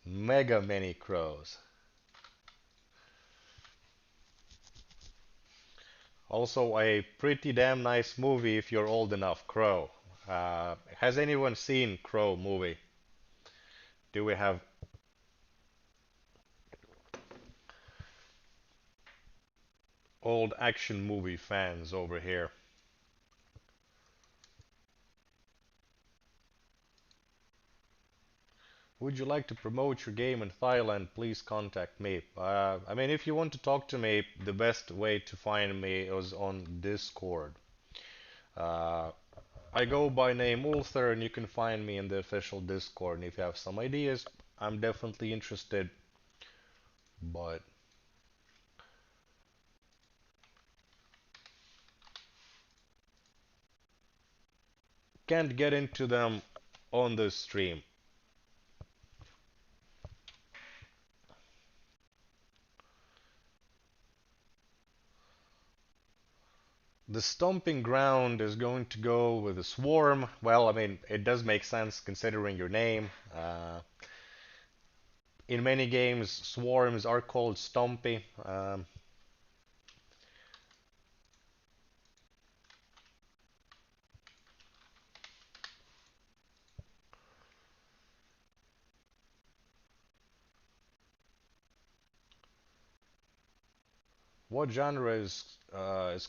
Mega many crows. Also a pretty damn nice movie if you're old enough, Crow. Has anyone seen Crow movie? Do we have old action movie fans over here? Would you like to promote your game in Thailand? Please contact me. I mean, if you want to talk to me, the best way to find me is on Discord. Uh, I go by name ulther, and you can find me in the official Discord. And if you have some ideas, I'm definitely interested. But can't get into them on the stream. The stomping ground is going to go with a swarm. Well, I mean, it does make sense considering your name. In many games, swarms are called stompy. What genre is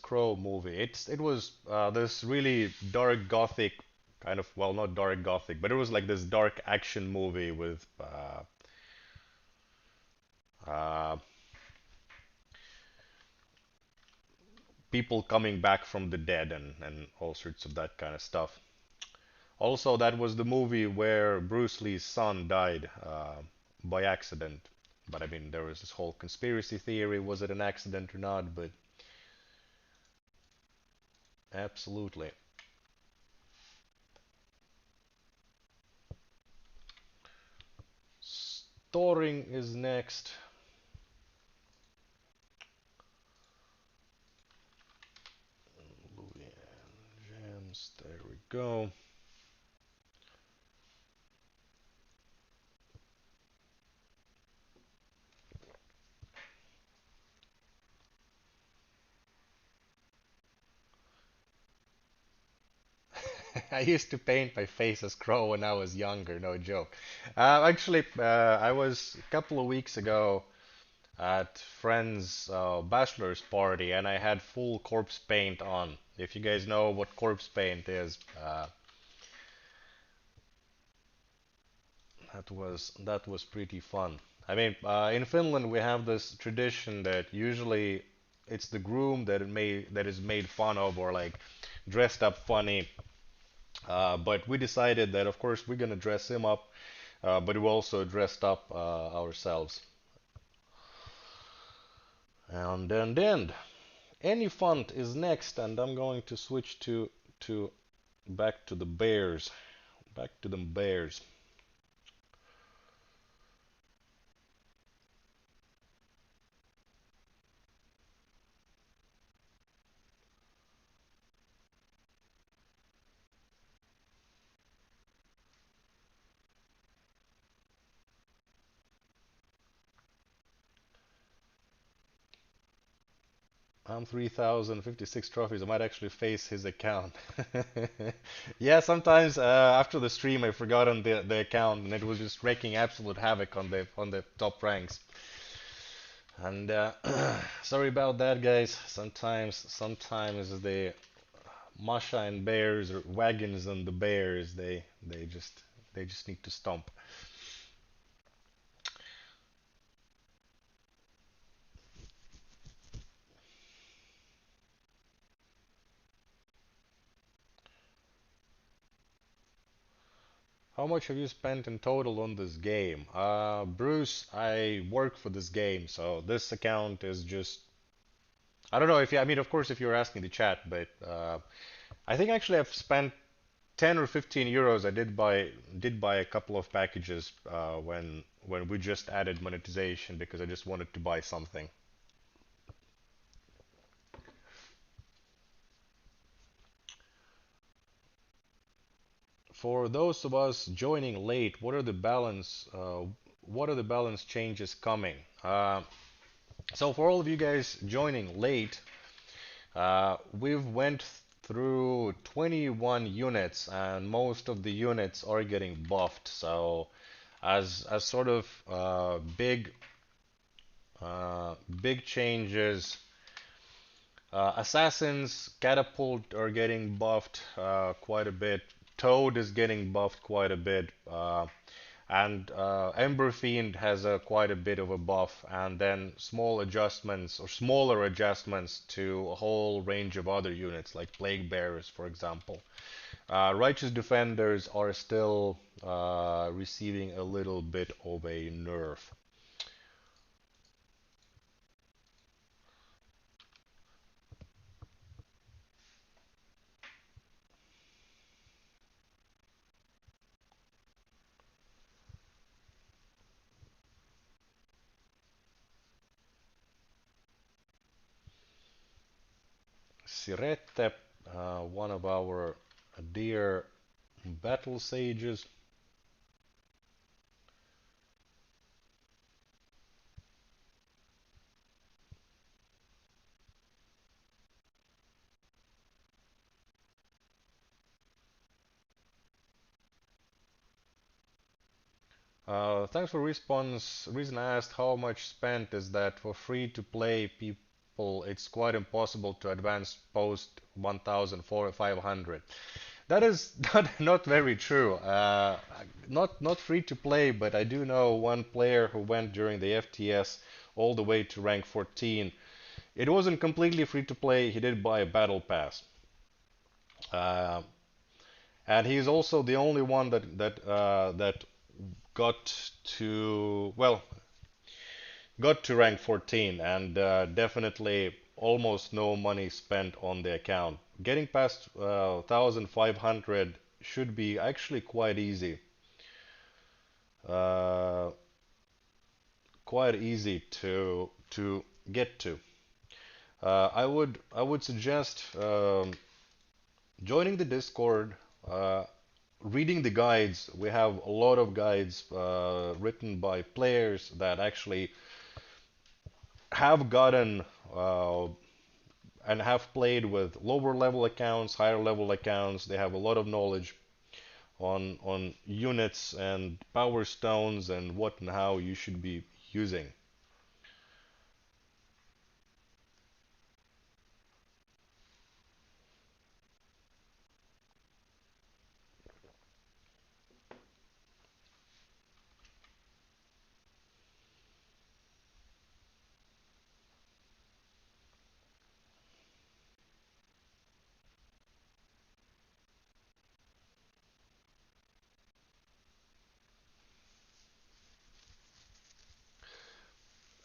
Crow movie? It was this really dark gothic kind of, well, not dark gothic, but it was like this dark action movie with uh, people coming back from the dead and all sorts of that kind of stuff. Also, that was the movie where Bruce Lee's son died by accident. But I mean, there was this whole conspiracy theory, was it an accident or not? But absolutely. Storing is next. Louis and Gems, there we go. I used to paint my face as Crow when I was younger, no joke. Actually, I was a couple of weeks ago at friend's bachelor's party, and I had full corpse paint on. If you guys know what corpse paint is, that was pretty fun. I mean, in Finland we have this tradition that usually it's the groom that is made fun of or like dressed up funny. But we decided that of course we're gonna dress him up, but we also dressed up ourselves. And then any font is next, and I'm going to switch to back to the bears. Back to the bears. I'm 3,056 trophies. I might actually face his account. Yeah, sometimes after the stream I forgot on the account and it was just wreaking absolute havoc on the top ranks. And sorry about that, guys. Sometimes the Masha and bears or wagons and the bears they just need to stomp. How much have you spent in total on this game? Bruce, I work for this game, so this account is just. I don't know if you. I mean, of course, if you're asking the chat, but I think actually I've spent 10 or 15 euros. I did buy a couple of packages when we just added monetization because I just wanted to buy something. For those of us joining late, what are the balance changes coming? So for all of you guys joining late, we've went through 21 units, and most of the units are getting buffed. So as sort of big changes, assassins, catapult are getting buffed quite a bit. Toad is getting buffed quite a bit. And Ember Fiend has quite a bit of a buff, and then small adjustments or smaller adjustments to a whole range of other units like Plague Bearers, for example. Righteous Defenders are still receiving a little bit of a nerf. Sirette, one of our dear battle sages. Thanks for response. Reason I asked how much spent is that for free to play people, it's quite impossible to advance post 1,500. That is not very true. Not free to play, but I do know one player who went during the FTS all the way to rank 14. It wasn't completely free to play. He did buy a battle pass. Uh, and he's also the only one that got to well got to rank 14, and definitely almost no money spent on the account. Getting past 1,500 should be actually uh, quite easy to get to. I would suggest joining the Discord, uh, reading the guides. We have a lot of guides written by players that actually have gotten and have played with lower level accounts, higher level accounts. They have a lot of knowledge on units and power stones and what and how you should be using.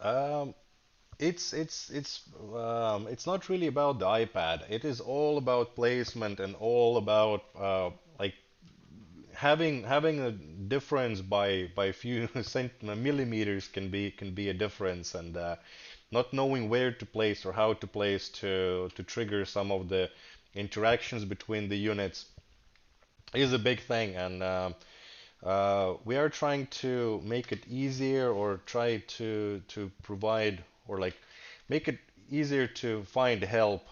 Um, it's not really about the iPad. It is all about placement and all about like having a difference by few millimeters can be a difference, and not knowing where to place or how to place to trigger some of the interactions between the units is a big thing, and we are trying to make it easier or try to provide or like make it easier to find help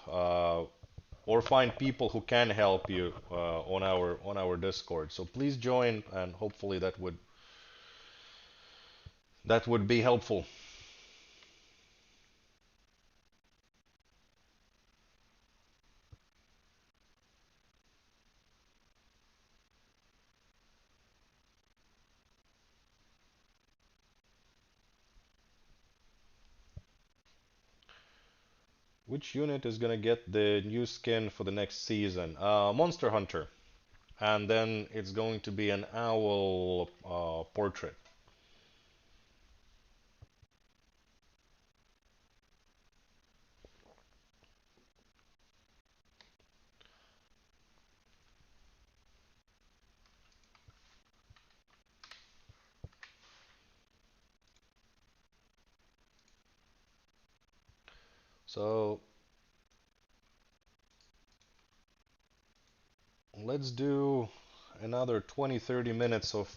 or find people who can help you on our Discord. So please join, and hopefully that would be helpful. Which unit is gonna get the new skin for the next season? Monster Hunter, and then it's going to be an owl portrait. So let's do another 20-30 minutes of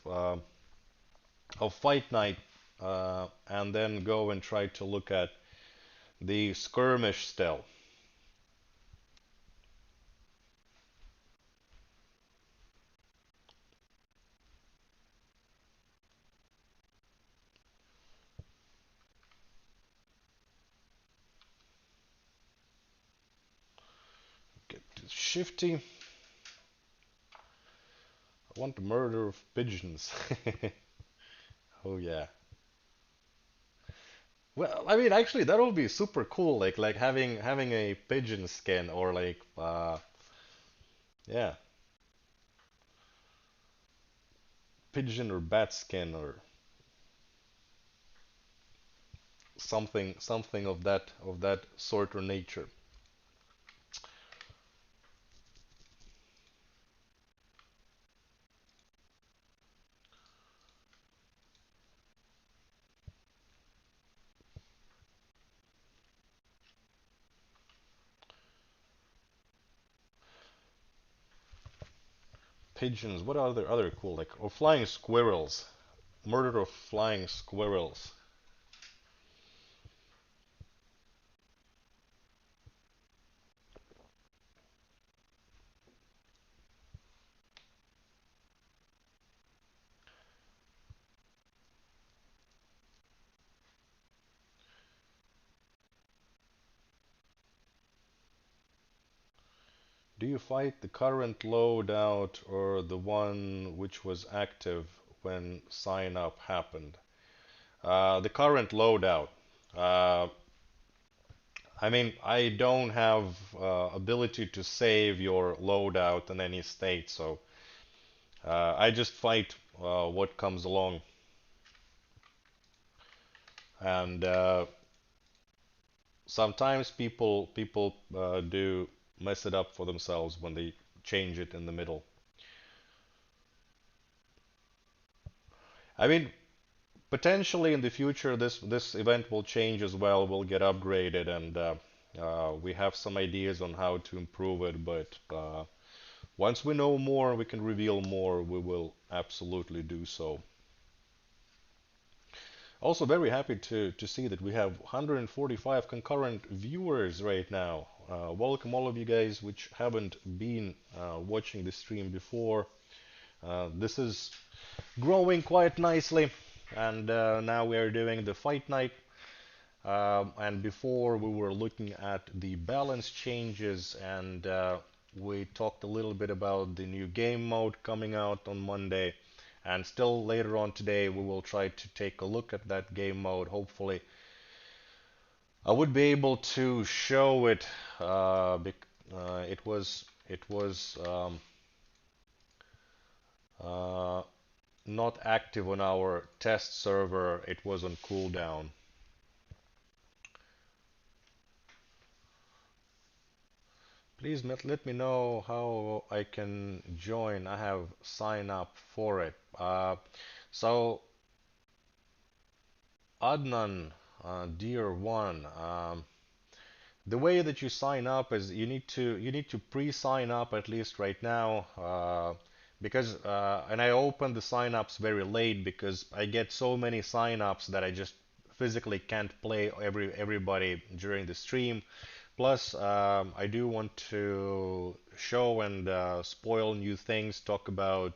fight night, and then go and try to look at the skirmish still. Get to Shifty. I want the murder of pigeons. Oh yeah. Well, I mean, actually, that would be super cool. Like having a pigeon skin, or like yeah, pigeon or bat skin, or something of that sort or nature. Pigeons. What are other cool, like, or flying squirrels? Murder of flying squirrels. Do you fight the current loadout or the one which was active when sign up happened? The current loadout. Uh, I mean, I don't have ability to save your loadout in any state, so I just fight what comes along. And sometimes people do mess it up for themselves when they change it in the middle. I mean, potentially in the future, this event will change as well. Will get upgraded, and we have some ideas on how to improve it. But once we know more, we can reveal more. We will absolutely do so. Also, very happy to see that we have 145 concurrent viewers right now. Welcome all of you guys which haven't been watching the stream before. This is growing quite nicely, and now we are doing the fight night. And before we were looking at the balance changes, and we talked a little bit about the new game mode coming out on Monday. And still later on today, we will try to take a look at that game mode. Hopefully, I would be able to show it. It was uh, not active on our test server. It was on cooldown. Please let me know how I can join. I have signed up for it. So Adnan, dear one, the way that you sign up is you need to pre-sign up at least right now, because and I opened the sign-ups very late because I get so many sign-ups that I just physically can't play everybody during the stream. Plus, I do want to show and spoil new things, talk about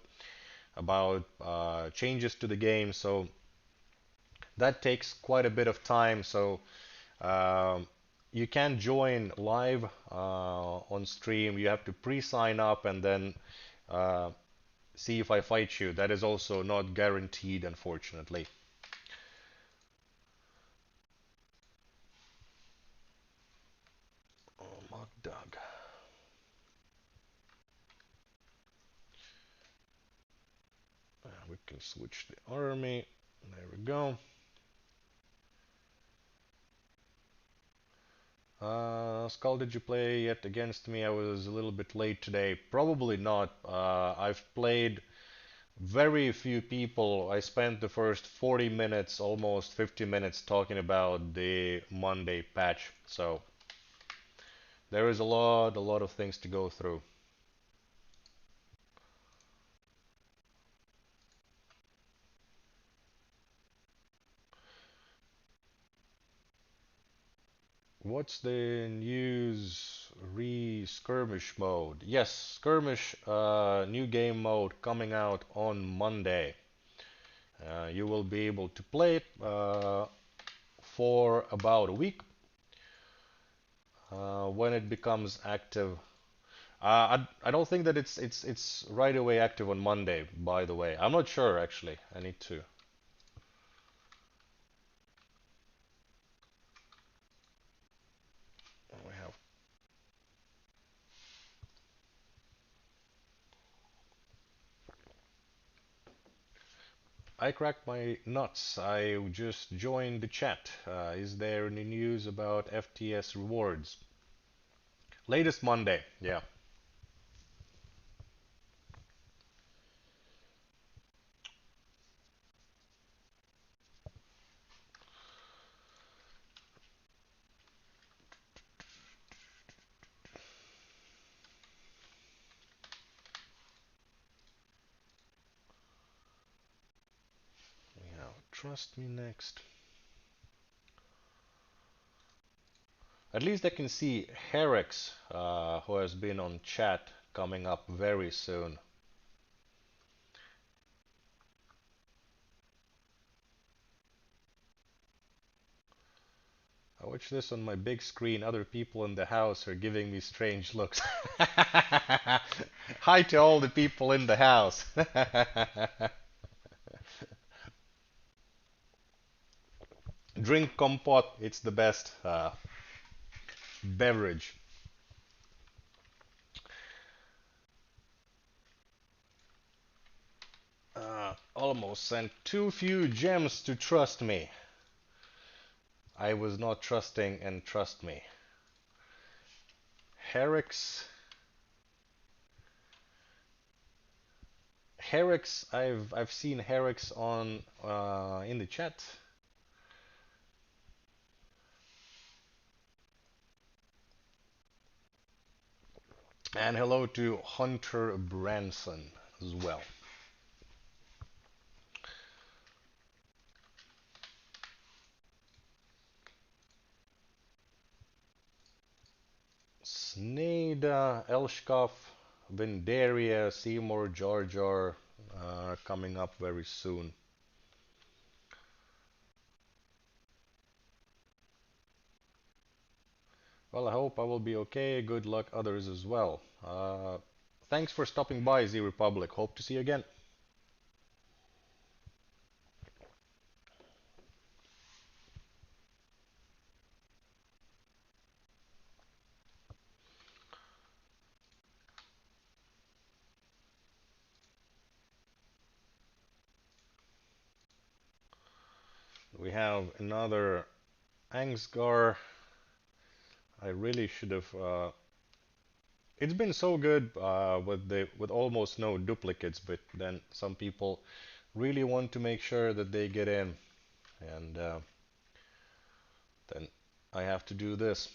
changes to the game, so that takes quite a bit of time. So um, you can join live on stream. You have to pre-sign up and then uh, see if I fight you. That is also not guaranteed, unfortunately. Oh, my dog. We can switch the army. There we go. Skull, did you play yet against me? I was a little bit late today. Probably not. I've played very few people. I spent the first 40 minutes, almost 50 minutes, talking about the Monday patch. So there is a lot of things to go through. What's the news? Skirmish mode. Yes, skirmish new game mode coming out on Monday. You will be able to play it for about a week. When it becomes active, I don't think that it's right away active on Monday. By the way, I'm not sure actually. I need to. We have. I cracked my nuts. I just joined the chat. Is there any news about FTS rewards? Latest Monday. Yeah. We have trust me next. At least I can see Herix, who has been on chat, coming up very soon. I watch this on my big screen. Other people in the house are giving me strange looks. Hi to all the people in the house. Drink compote. It's the best beverage. Almost sent too few gems to trust me. I was not trusting and trust me. Herix. Herix, I've seen Herix on in the chat. And hello to Hunter Branson as well. Sneda, Elshkov, Vendaria, Seymour, Jar Jar are coming up very soon. Well, I hope I will be okay. Good luck others as well. Thanks for stopping by, Z Republic. Hope to see you again. We have another Angsgar. I really should have. It's been so good with almost no duplicates, but then some people really want to make sure that they get in, and then I have to do this.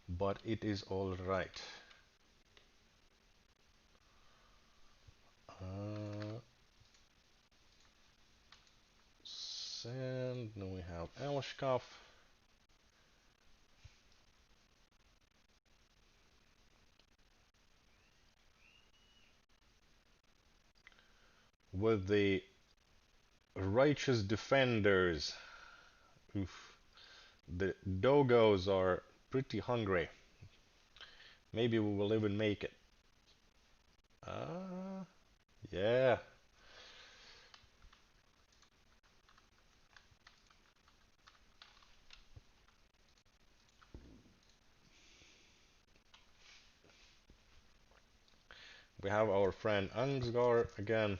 But it is all right. Uh, Sand. Then we have Elshkov. With the righteous defenders. Oof. The Dogos are pretty hungry. Maybe we will even make it. Yeah. We have our friend Angsgar again.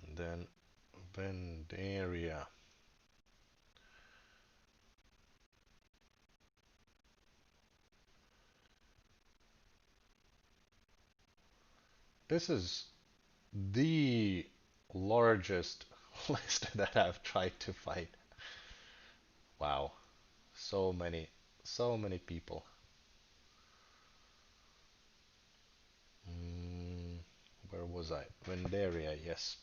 And then Vendaria. This is the largest list that I've tried to find. Wow. So many people. was I? Vendaria, yes.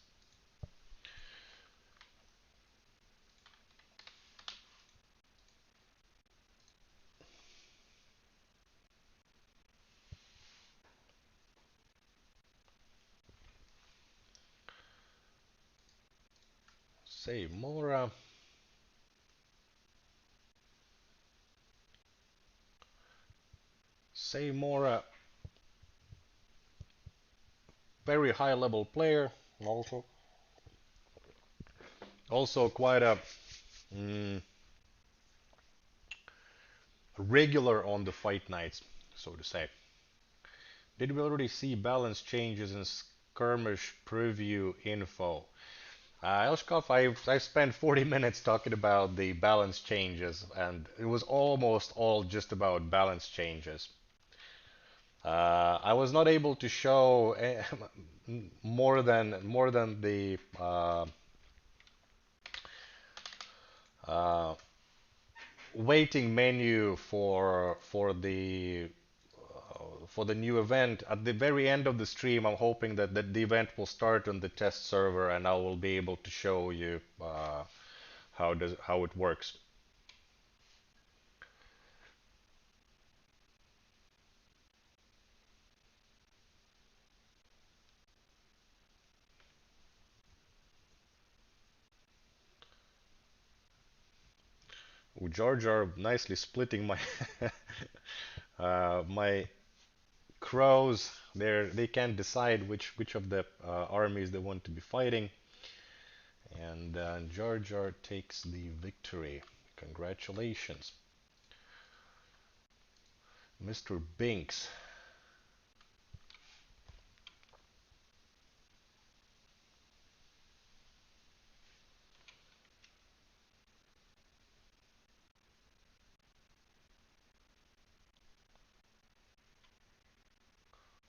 Save Mora. Save Mora. Very high level player. Also, also quite a mm, regular on the fight nights, so to say. Did we already see balance changes in skirmish preview info? Elshkov, I spent 40 minutes talking about the balance changes, and it was almost all just about balance changes. I was not able to show more than the uh, waiting menu for the new event. At the very end of the stream, I'm hoping that the event will start on the test server, and I will be able to show you how it works. Ooh, Jar Jar nicely splitting my my crows. They can't decide which of the armies they want to be fighting, and Jar Jar takes the victory. Congratulations, Mr. Binks.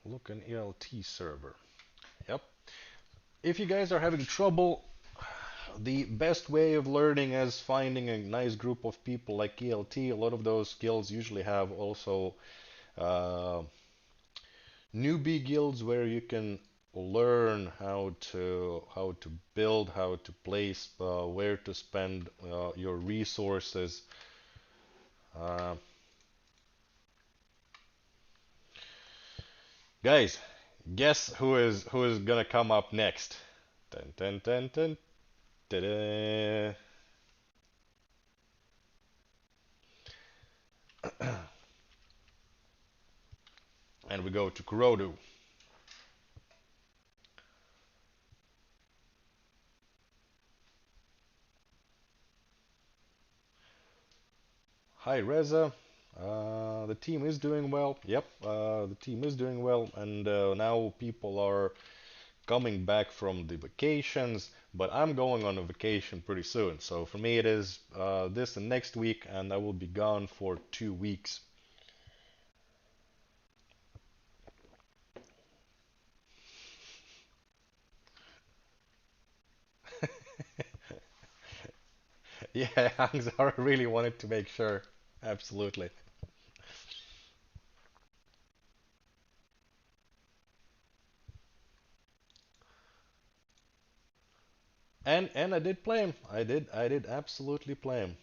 Look an ELT server. Yep. If you guys are having trouble, the best way of learning is finding a nice group of people like ELT. A lot of those guilds usually have also uh, newbie guilds where you can learn how to build, how to place, where to spend your resources. Uh, Guys, guess who is gonna come up next? Dun, dun, dun, dun, ta-da. And we go to Kurodu. Hi Reza. The team is doing well. Yep, the team is doing well, and now people are coming back from the vacations. But I'm going on a vacation pretty soon, so for me it is this and next week, and I will be gone for 2 weeks. Yeah, Hangzara really wanted to make sure. Absolutely. And I did play him. I did absolutely play him.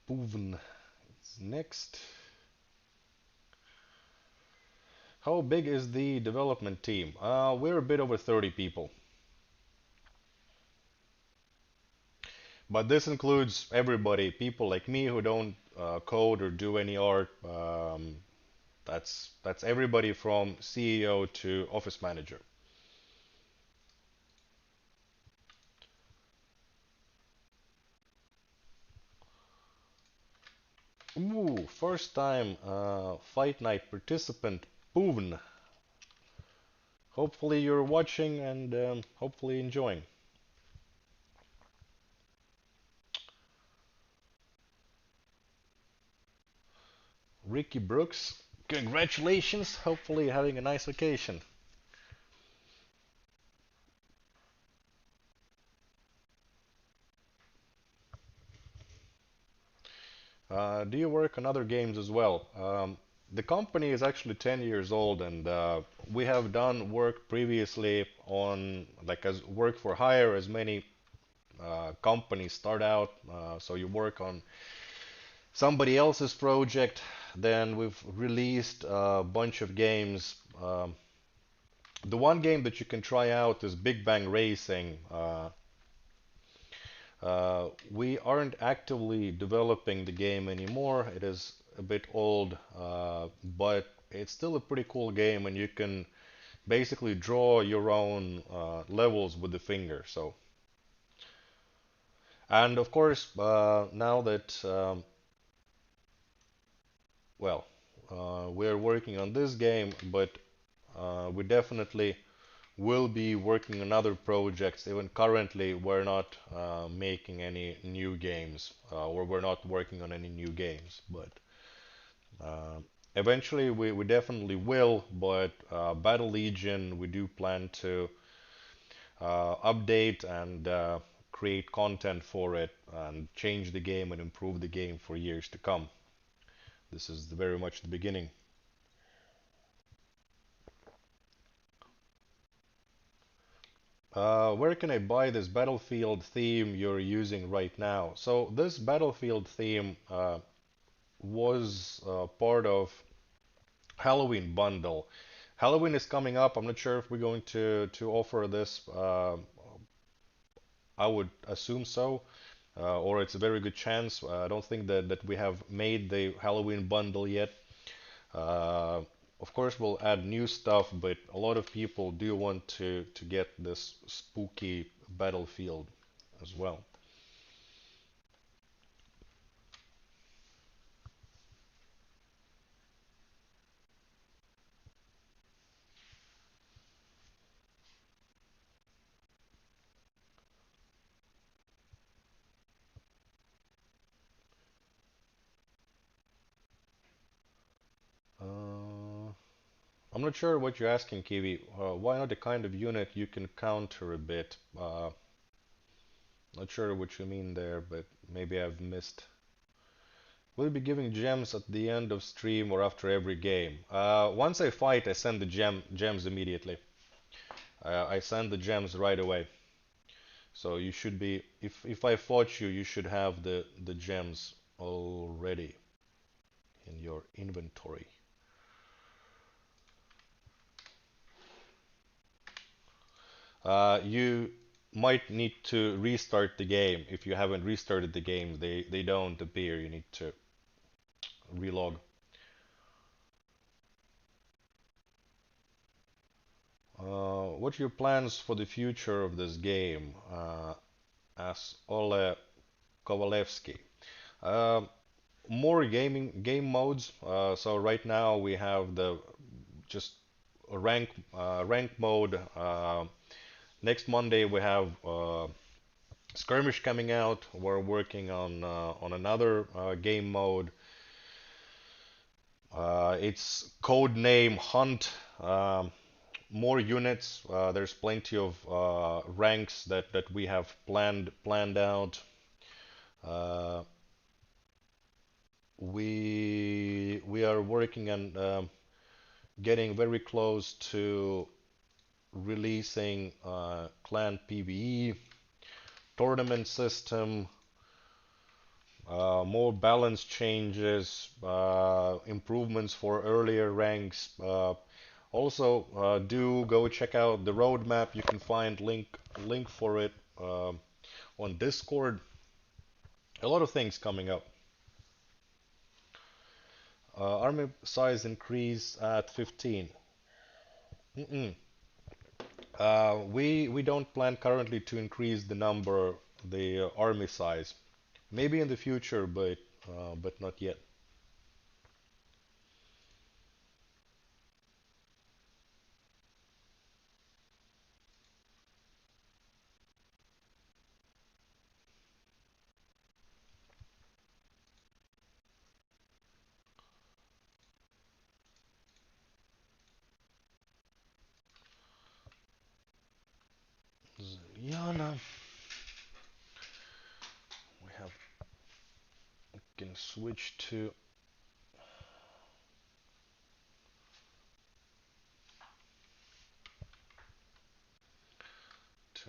Boven is next. How big is the development team? We're a bit over 30 people. But this includes everybody, people like me who don't code or do any art. That's everybody from CEO to office manager. Ooh, first time fight night participant, Boon. Hopefully you're watching and hopefully enjoying. Ricky Brooks, Congratulations. Hopefully, you're having a nice vacation. Do you work on other games as well? The company is actually 10 years old, and we have done work previously on like as work for hire, as many companies start out. So you work on somebody else's project. Then we've released a bunch of games. The one game that you can try out is Big Bang Racing. We aren't actively developing the game anymore. It is a bit old, but it's still a pretty cool game, and you can basically draw your own levels with the finger. So, and of course, now that well, we're working on this game, but we definitely will be working on other projects. Even currently, we're not making any new games, or we're not working on any new games. But uh, eventually, we definitely will. But Battle Legion, we do plan to update and create content for it and change the game and improve the game for years to come. This is very much the beginning. Where can I buy this Battlefield theme you're using right now? So this Battlefield theme was part of Halloween bundle. Halloween is coming up. I'm not sure if we're going to offer this. I would assume so, or it's a very good chance. I don't think that we have made the Halloween bundle yet. Uh, of course, we'll add new stuff, but a lot of people do want to get this spooky Battlefield as well. Uh, I'm not sure what you're asking, Kiwi. Why not a kind of unit you can counter a bit? Not sure what you mean there, but maybe I've missed. Will you be giving gems at the end of stream or after every game? Once I fight, I send the gems immediately. I send the gems right away. So you should be, if I fought you, you should have the gems already in your inventory. You might need to restart the game. If you haven't restarted the game, they don't appear. You need to relog. What are your plans for the future of this game? Asks Ole Kovalevsky. Uh, More game modes. So right now we have the just a rank mode. Next Monday we have skirmish coming out. We're working on another game mode. It's code name Hunt. More units. There's plenty of ranks that we have planned out. Uh, we are working on getting very close to releasing clan PvE tournament system, more balance changes, improvements for earlier ranks. Also, do go check out the roadmap. You can find link for it on Discord. A lot of things coming up. Army size increase at 15. Mm-mm. We don't plan currently to increase the army size. Maybe in the future, but not yet. We have, we can switch to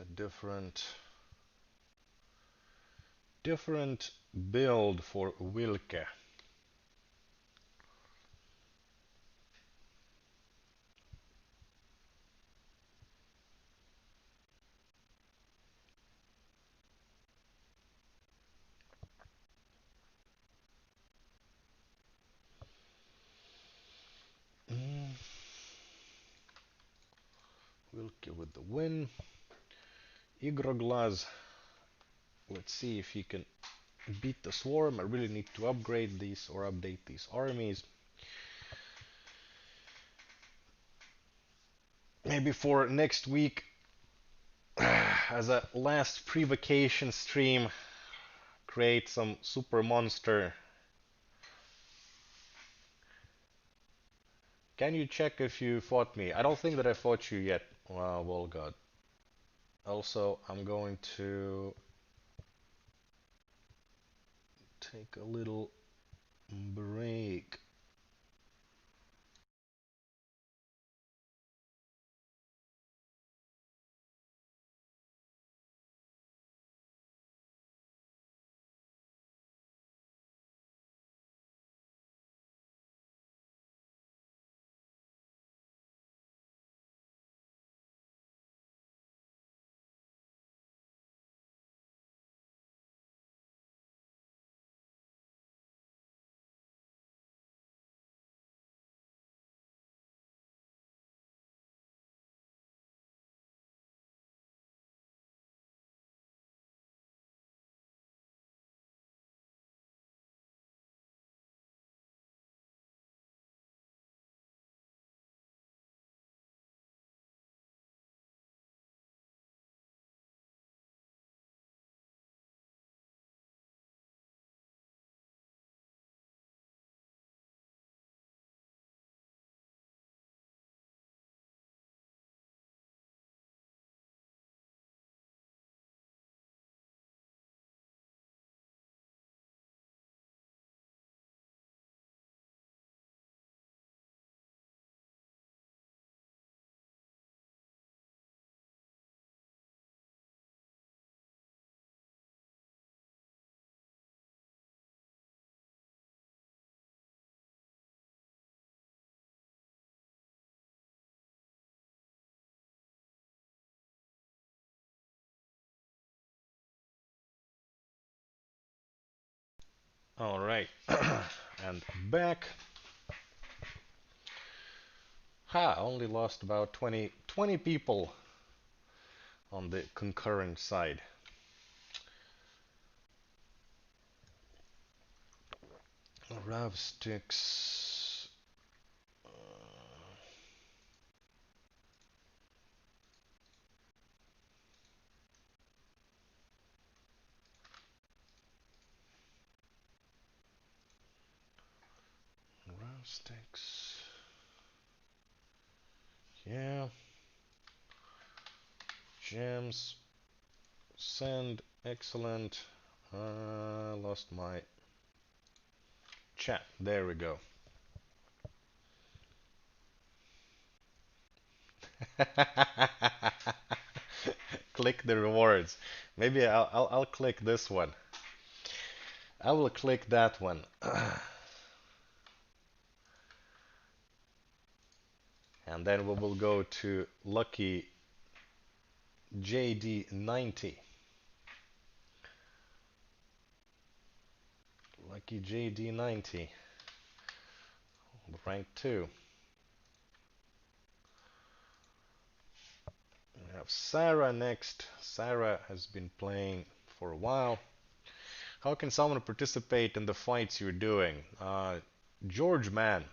a different build for Wilke. Wilke with the win. Igroglaz, let's see if he can beat the swarm. I really need to upgrade these or update these armies. Maybe for next week, as a last pre-vacation stream, create some super monster. Can you check if you fought me? I don't think that I fought you yet, Volgod. Also, I'm going to take a little break. All right, and back. Ha, only lost about 20 people on the concurrent side. Rav sticks. Rav sticks. Yeah. Gems. Send. Excellent. Lost my chat. There we go. Click the rewards. Maybe I'll click this one. I will click that one. And then we will go to lucky JD90. Lucky JD90. Rank 2. We have Sarah next. Sarah has been playing for a while. How can someone participate in the fights you're doing? George, man,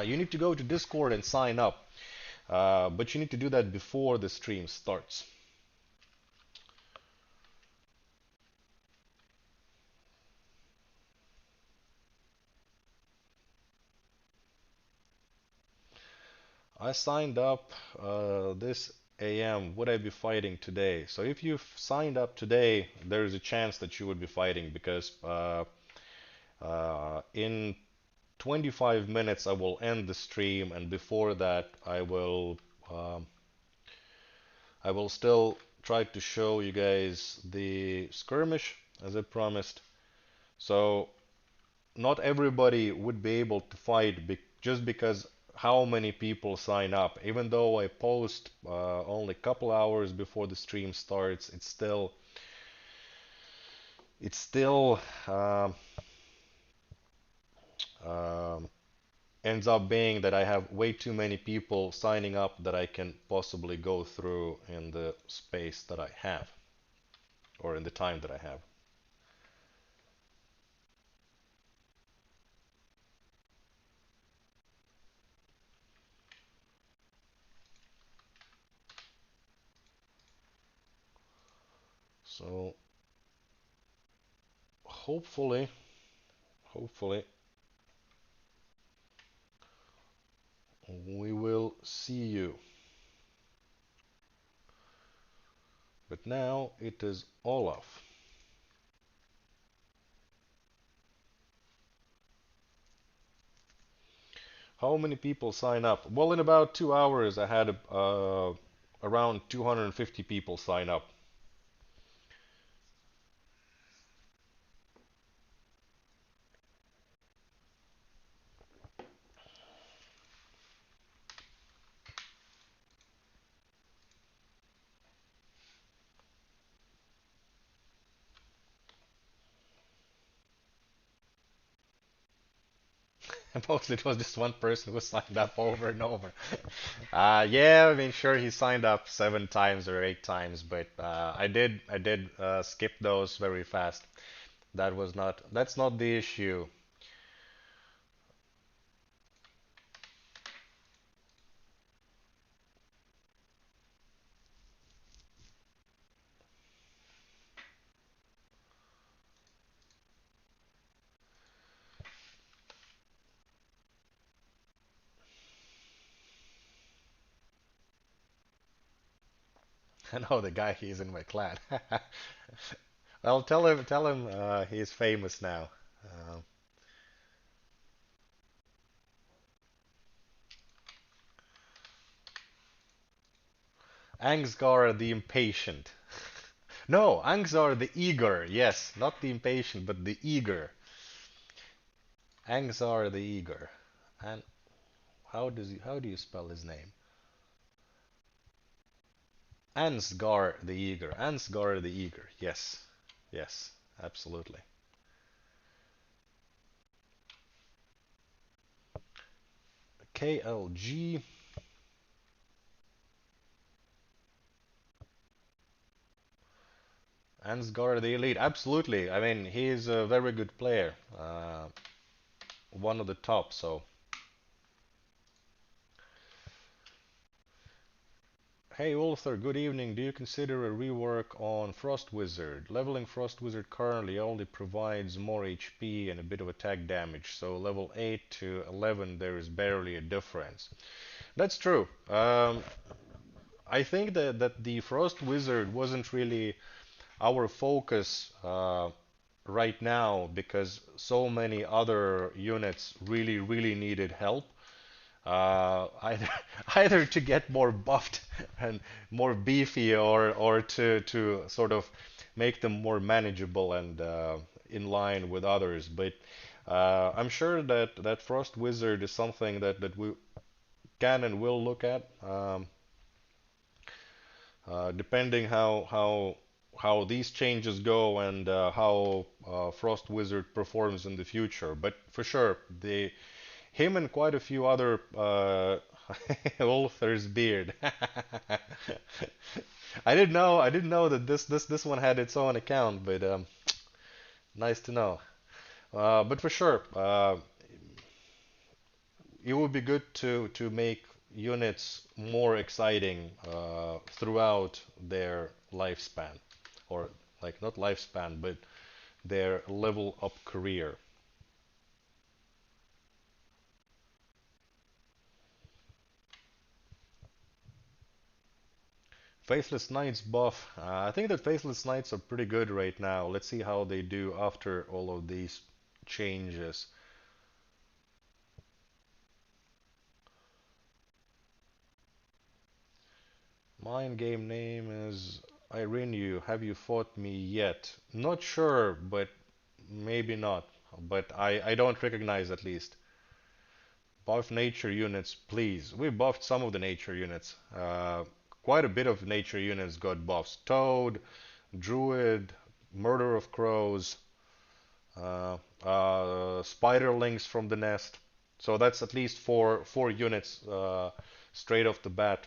you need to go to Discord and sign up. But you need to do that before the stream starts. I signed up this a.m. would I be fighting today? So if you've signed up today, there is a chance that you would be fighting because in 25 minutes I will end the stream, and before that um, I will still try to show you guys the skirmish as I promised. So not everybody would be able to fight just because how many people sign up. Even though I post only a couple hours before the stream starts, it still um, um, ends up being that I have way too many people signing up that I can possibly go through in the space that I have, or in the time that I have. So hopefully, hopefully we will see you. But now it is Olaf. How many people sign up? Well, in about 2 hours, I had around 250 people sign up. And mostly it was just one person who signed up over and over. Yeah, I mean, sure, he signed up 7 times or 8 times, but I did skip those very fast. That's not the issue. I know the guy, he's in my clan. Well, tell him, he's famous now. Uh, Angsgar the Impatient. No, Angzar the Eager. Yes, not the Impatient, but the Eager. Angzar the Eager. And how do you spell his name? Ansgar the Eager. Ansgar the Eager. Yes. Yes, absolutely. KLG. Ansgar the Elite. Absolutely. I mean, he's a very good player. One of the top, so. Hey ulther, good evening. Do you consider a rework on Frost Wizard? Leveling Frost Wizard currently only provides more HP and a bit of attack damage, so level 8 to 11 there is barely a difference. That's true. I think that the Frost Wizard wasn't really our focus right now because so many other units really needed help. Either either to get more buffed and more beefy, or to sort of make them more manageable and in line with others. But I'm sure that Frost Wizard is something that we can and will look at, depending how these changes go and how Frost Wizard performs in the future. But for sure, the him and quite a few other Ulther's beard. I didn't know that this one had its own account, but nice to know. But for sure, it would be good to make units more exciting throughout their lifespan, or like not lifespan, but their level up career. Faceless Knights buff. I think that Faceless Knights are pretty good right now. Let's see how they do after all of these changes. My in-game name is Irene. Have you fought me yet? Not sure, but maybe not. But I don't recognize at least. Buff nature units, please. We buffed some of the nature units. Quite a bit of nature units got buffs. Toad, Druid, Murder of Crows, Spiderlings from the Nest. So that's at least four units straight off the bat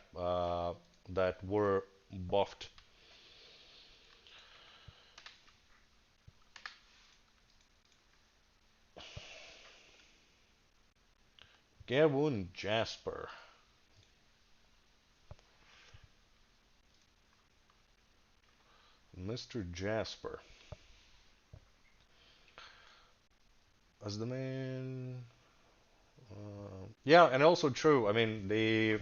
that were buffed. Gavun Jasper. Mr. Jasper. As the man. Yeah, and also true. I mean, the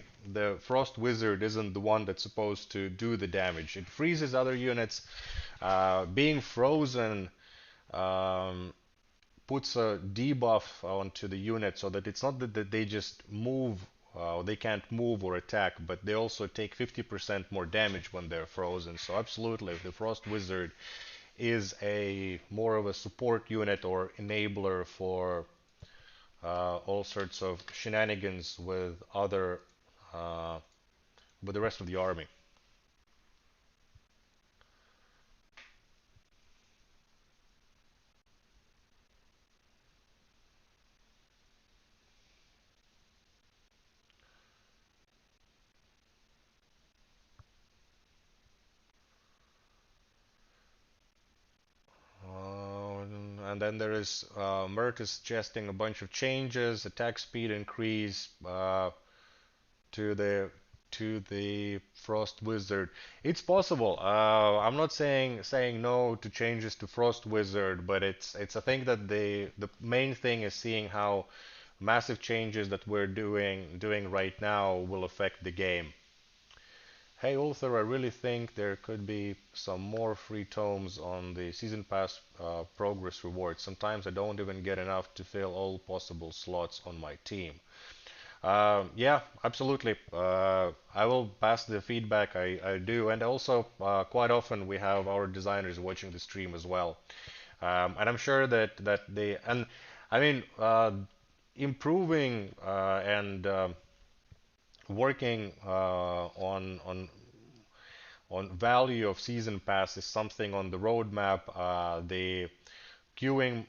Frost Wizard isn't the one that's supposed to do the damage. It freezes other units. Being frozen um, puts a debuff onto the unit so that it's not that they just move, they can't move or attack, but they also take 50% more damage when they're frozen. So absolutely, the Frost Wizard is a more of a support unit or enabler for all sorts of shenanigans uh, with the rest of the army. And then there is Mert is suggesting a bunch of changes, attack speed increase to the to the Frost Wizard. It's possible. I'm not saying no to changes to Frost Wizard, but it's a thing that the main thing is seeing how massive changes that we're doing right now will affect the game. Hey Ulther, I really think there could be some more free tomes on the season pass progress rewards. Sometimes I don't even get enough to fill all possible slots on my team. Yeah, absolutely. I will pass the feedback I do, and also quite often we have our designers watching the stream as well, and I'm sure that they and I mean improving and working on value of season pass is something on the roadmap. The queuing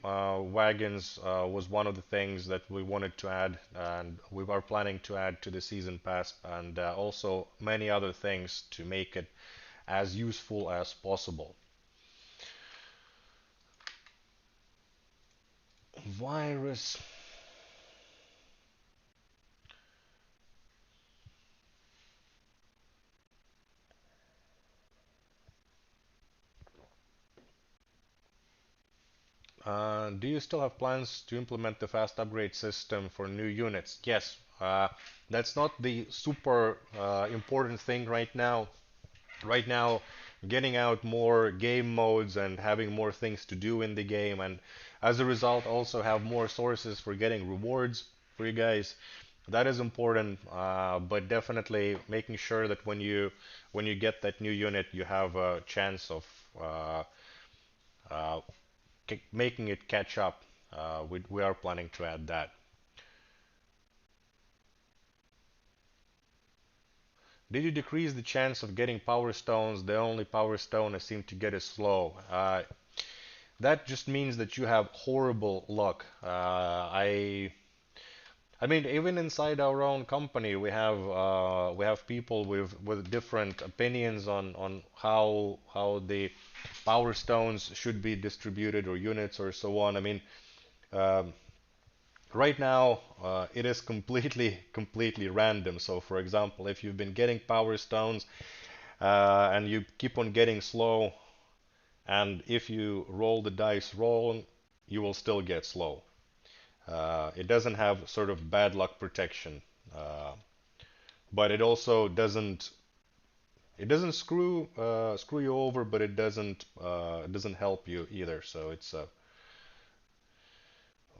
wagons was one of the things that we wanted to add, and we are planning to add to the season pass, and also many other things to make it as useful as possible. Virus. Do you still have plans to implement the fast upgrade system for new units? Yes. That's not the super important thing right now. Right now, getting out more game modes and having more things to do in the game, and as a result, also have more sources for getting rewards for you guys. That is important, but definitely making sure that when you get that new unit, you have a chance of uh, uh, making it catch up. We are planning to add that. Did you decrease the chance of getting power stones? The only power stone I seem to get is slow. That just means that you have horrible luck. I mean, even inside our own company, we have people with different opinions on how the power stones should be distributed or units or so on. I mean, um, right now it is completely random. So, for example, if you've been getting power stones and you keep on getting slow, and if you roll the dice wrong, you will still get slow. It doesn't have sort of bad luck protection, uh, but it also doesn't It doesn't screw you over, but it doesn't help you either. So it's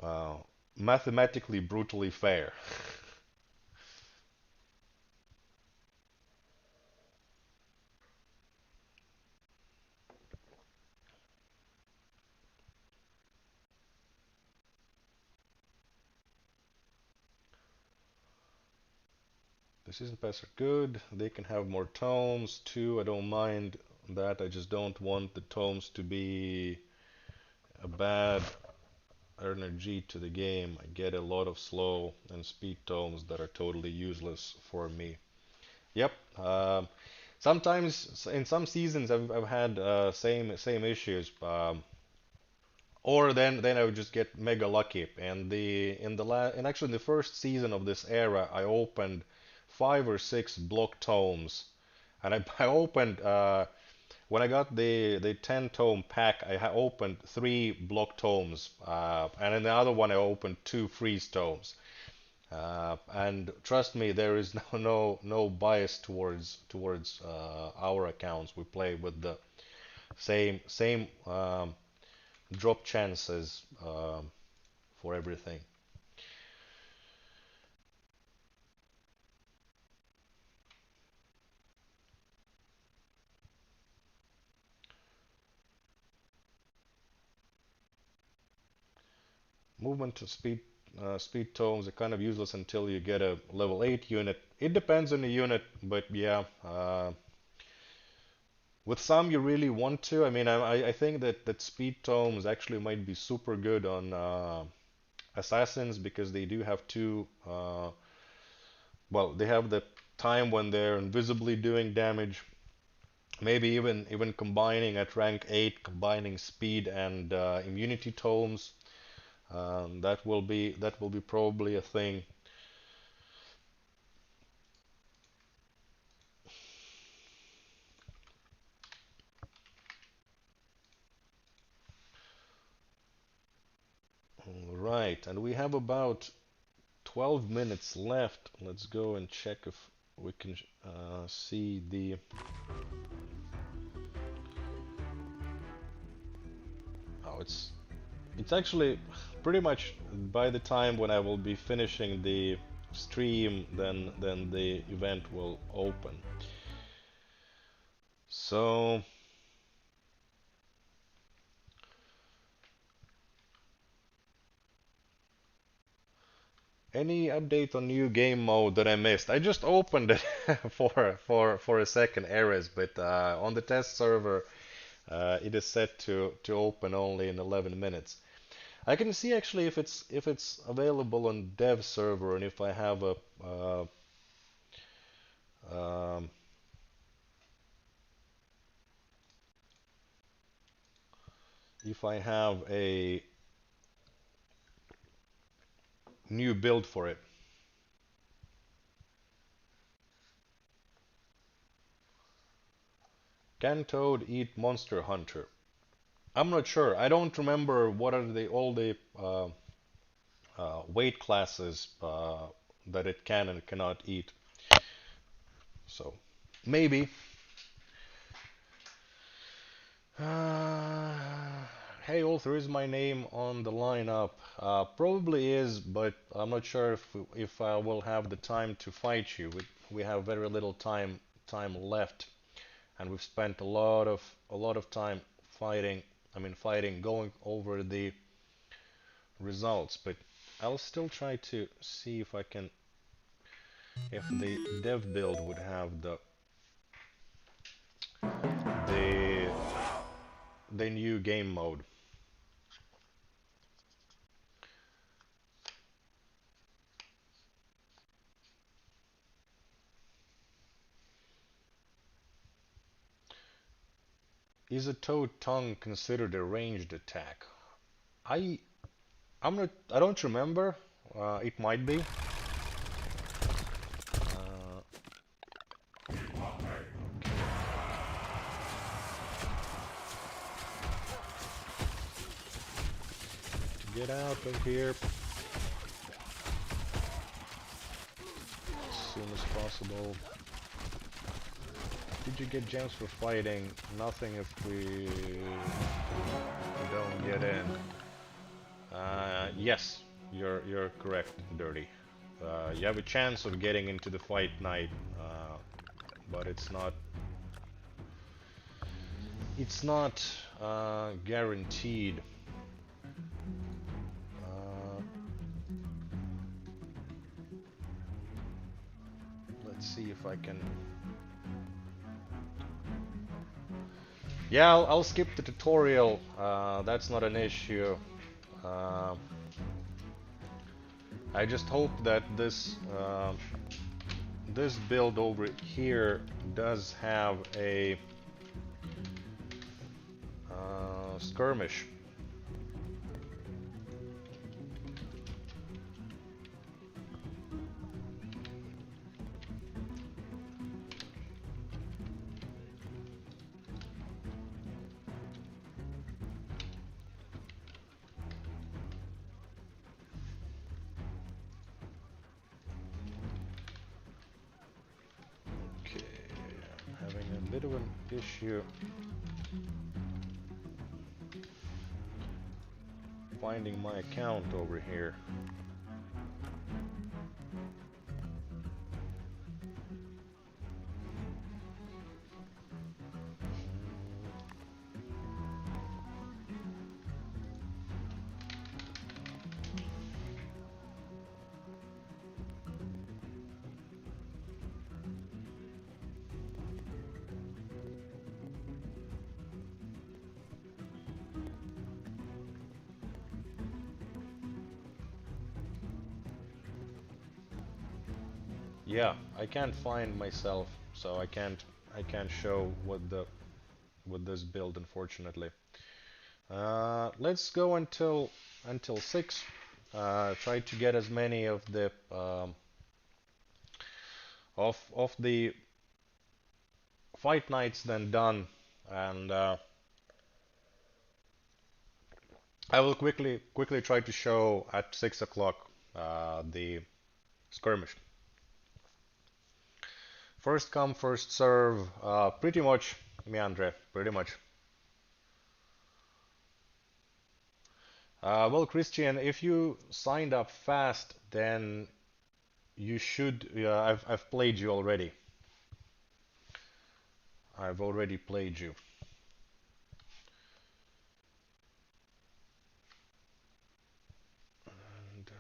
uh, mathematically brutally fair. The season pass are good. They can have more tomes too. I don't mind that. I just don't want the tomes to be a bad energy to the game. I get a lot of slow and speed tomes that are totally useless for me. Yep. Sometimes in some seasons I've had same issues. Or then I would just get mega lucky. And and actually in the first season of this era, I opened 5 or 6 block tomes, and I opened when I got the 10 tome pack, I opened 3 block tomes, and in the other one I opened 2 freeze tomes. And trust me, there is no bias towards our accounts. We play with the same drop chances for everything. Movement to speed tomes are kind of useless until you get a level 8 unit. It depends on the unit, but yeah, with some you really want to. I mean, I think that speed tomes actually might be super good on assassins because they do have two. Well, they have the time when they're invisibly doing damage. Maybe even combining at rank 8, combining speed and immunity tomes. That will be probably a thing. All right, and we have about 12 minutes left. Let's go and check if we can see the. Oh, it's actually pretty much by the time when I will be finishing the stream, then the event will open. So any update on new game mode that I missed? I just opened it for a second, Ares, but on the test server it is set to open only in 11 minutes. I can see actually if it's available on dev server and if I have a um, if I have a new build for it. Can Toad eat Monster Hunter? I'm not sure. I don't remember what are all the weight classes that it can and cannot eat. So maybe. Uh, hey, ulther, is my name on the lineup? Probably is, but I'm not sure if I will have the time to fight you. We have very little time left, and we've spent a lot of time fighting. I mean, fighting, going over the results. But I'll still try to see if the dev build would have the the new game mode. Is a toad tongue considered a ranged attack? I I'm not. I don't remember. It might be. To get out of here as soon as possible. Did you get gems for fighting? Nothing if we don't get in. Yes, you're correct, Dirty. You have a chance of getting into the fight night, but it's not guaranteed. Uh, let's see if I can. Yeah, I'll skip the tutorial. That's not an issue. Uh, I just hope that this build over here does have a skirmish. Okay, I'm having a bit of an issue finding my account over here. Yeah, I can't find myself, so I can't show with this build, unfortunately. Let's go until 6. Try to get as many of the fight nights then done, and I will quickly try to show at 6 o'clock the skirmish. First come, first serve, pretty much, Meandre, pretty much. Well, Christian, if you signed up fast, then you should. I've played you already. I've already played you. And,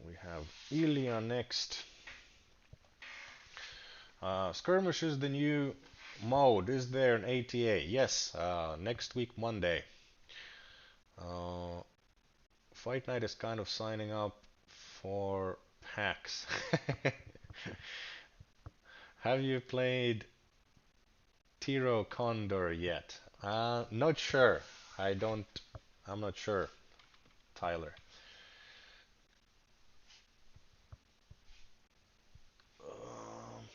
we have Ilya next. Skirmish is the new mode. Is there an ATA? Yes, next week Monday. Uh, Fight Night is kind of signing up for packs. Have you played Tiro Condor yet? Not sure. I don't. I'm not sure, Tyler. Um,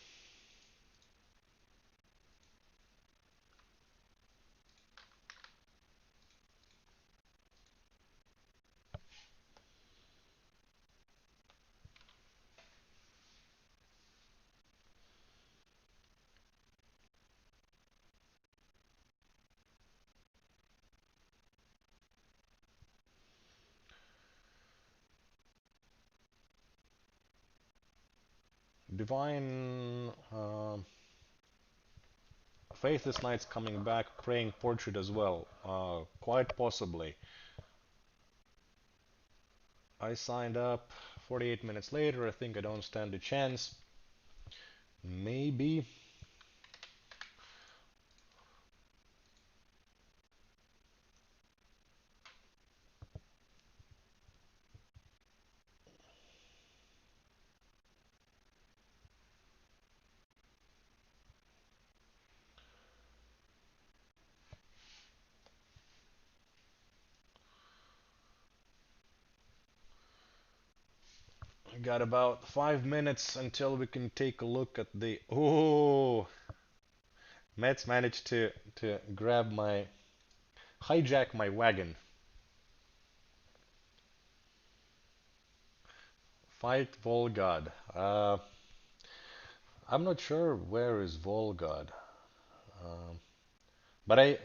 Divine Faithless Knights coming back, Praying Portrait as well. Quite possibly. I signed up 48 minutes later. I think I don't stand a chance. Maybe. We got about 5 minutes until we can take a look at the. Oh, Mets managed to grab my hijack my wagon. Fight Volgod. I'm not sure where is Volgod, um, but I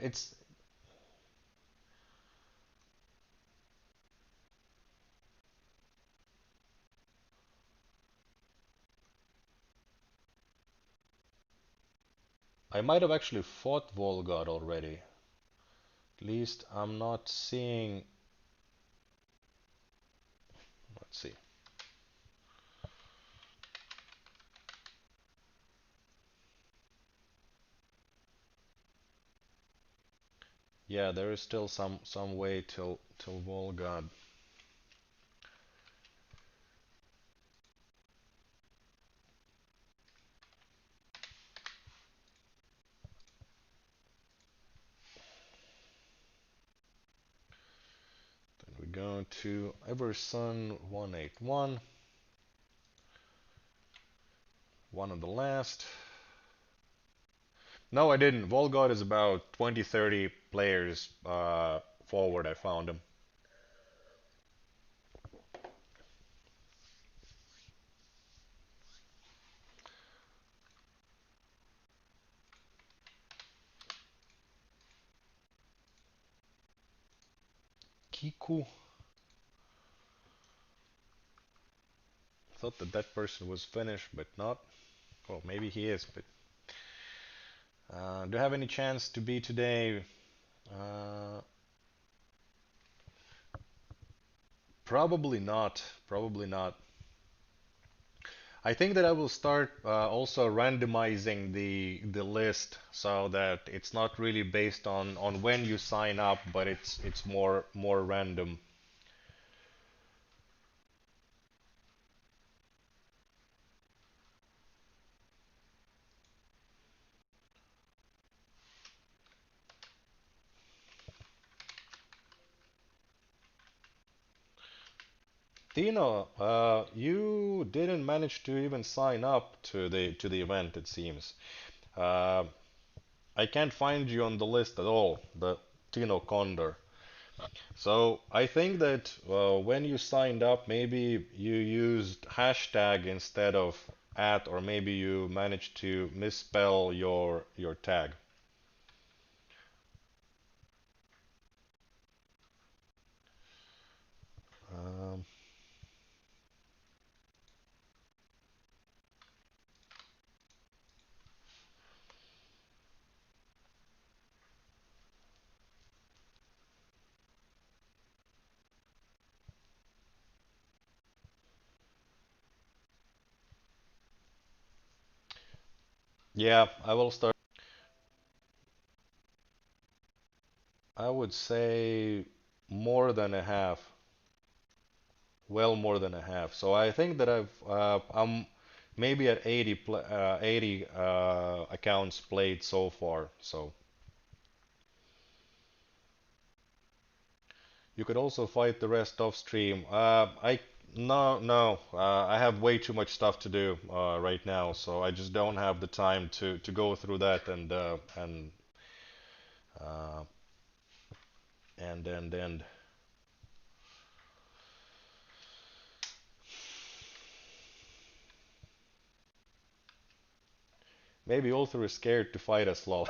might have actually fought Volgod already. At least I'm not seeing. Let's see. Yeah, there is still some way till Volgod. Then we go to Eversun 181. One of the last. No, I didn't. Volgod is about 20-30 players forward. I found him. Kiku. Thought that that person was Finnish, but not. Well, maybe he is, but do I have any chance to be today? Uh, Probably not. Probably not. I think that I will start also randomizing the list so that it's not really based on when you sign up, but it's more random. Tino, you didn't manage to even sign up to the event, it seems. Uh, I can't find you on the list at all, the Tino Condor. So I think that when you signed up, maybe you used hashtag instead of at, or maybe you managed to misspell your tag. Um, yeah, I will start. I would say more than a half, well more than a half. So I think that I'm maybe at 80 accounts played so far. So you could also fight the rest off stream. I no, I have way too much stuff to do right now, so I just don't have the time to go through that uh, and maybe ulther is scared to fight us, lol.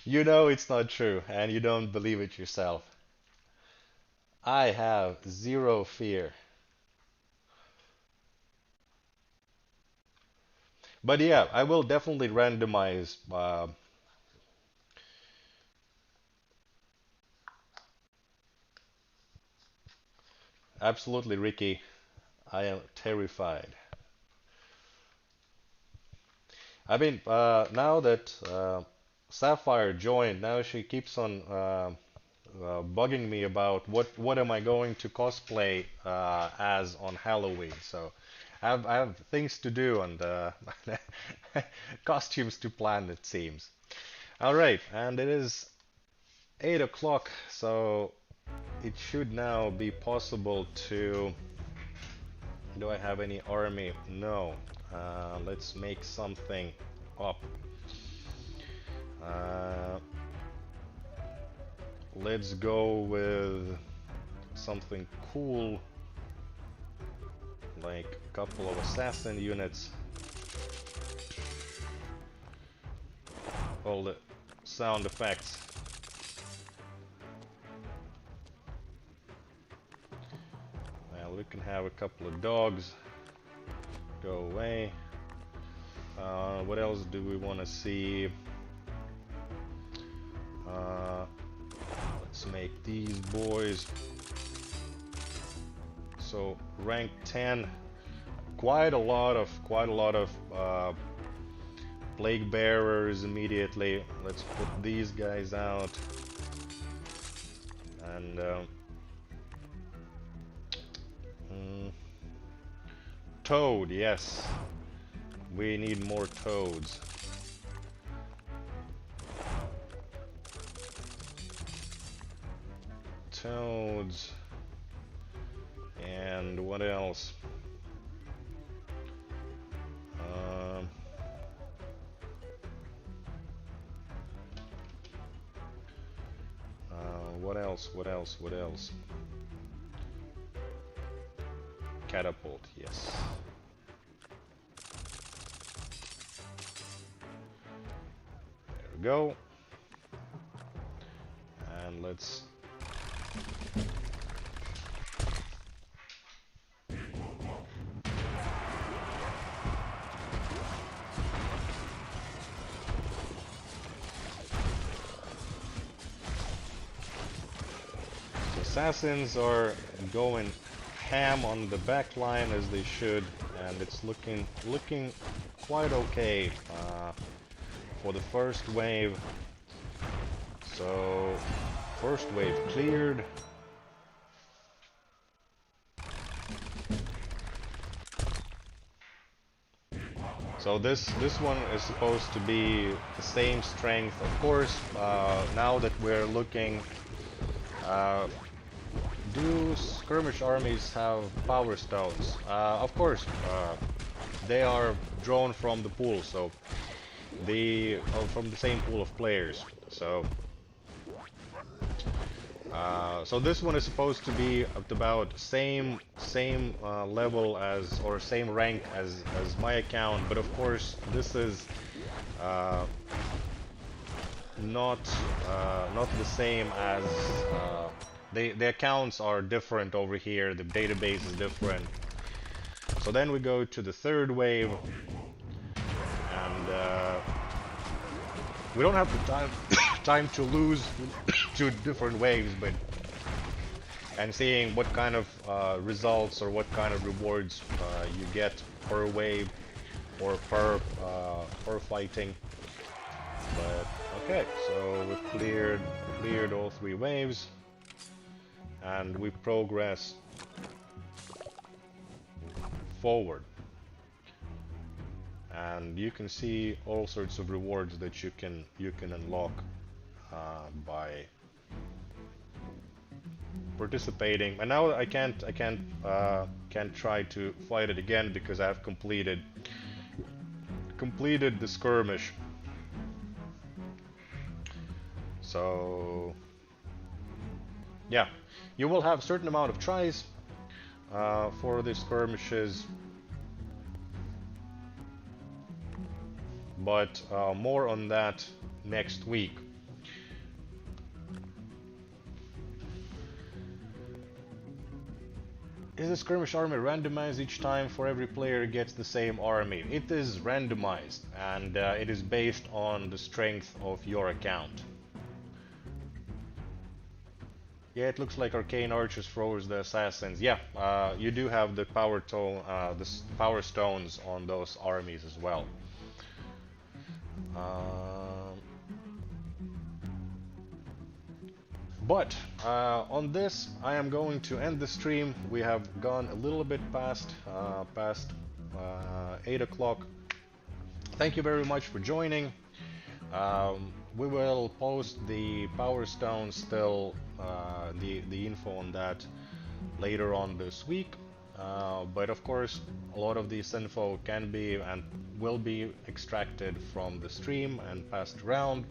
You know it's not true, and you don't believe it yourself. I have zero fear. But yeah, I will definitely randomize. Absolutely, Ricky. I am terrified. I mean, now that Sapphire joined, now she keeps on bugging me about what am I going to cosplay as on Halloween. So I have things to do and costumes to plan, it seems. All right, and it is 8 o'clock, so it should now be possible to... Do I have any army? No. Let's make something up. Let's go with something cool, like a couple of assassin units. All the sound effects. Well, we can have a couple of dogs. Go away. What else do we want to see? Let's make these boys. So rank 10. Quite a lot of plague bearers immediately. Let's put these guys out. And toad, yes. We need more toads. Toads. And what else? What else? Catapult, yes. There we go. And let's... Assassins are going ham on the back line as they should, and it's looking quite okay for the first wave. So first wave cleared. So this one is supposed to be the same strength, of course. Now that we're looking. Do skirmish armies have Powerstones? Of course, they are drawn from the pool, so from the same pool of players. So, so this one is supposed to be at about same level as, or same rank as my account, but of course this is not the same as. The accounts are different over here, the database is different. So then we go to the third wave, and we don't have the time to lose to different waves, but and seeing what kind of results or what kind of rewards you get per wave or per fighting. But okay, so we've cleared all 3 waves. And we progress forward, and you can see all sorts of rewards that you can unlock by participating. And now I can't try to fight it again because I've completed the skirmish. So yeah. You will have a certain amount of tries for the skirmishes, but more on that next week. Is the skirmish army randomized each time for every player gets the same army? It is randomized, and it is based on the strength of your account. Yeah, it looks like Arcane Archers froze the assassins. Yeah, you do have the power stones on those armies as well. But on this, I am going to end the stream. We have gone a little bit past 8 o'clock. Thank you very much for joining. We will post the Powerstones still the info on that later on this week. But of course, a lot of this info can be and will be extracted from the stream and passed around.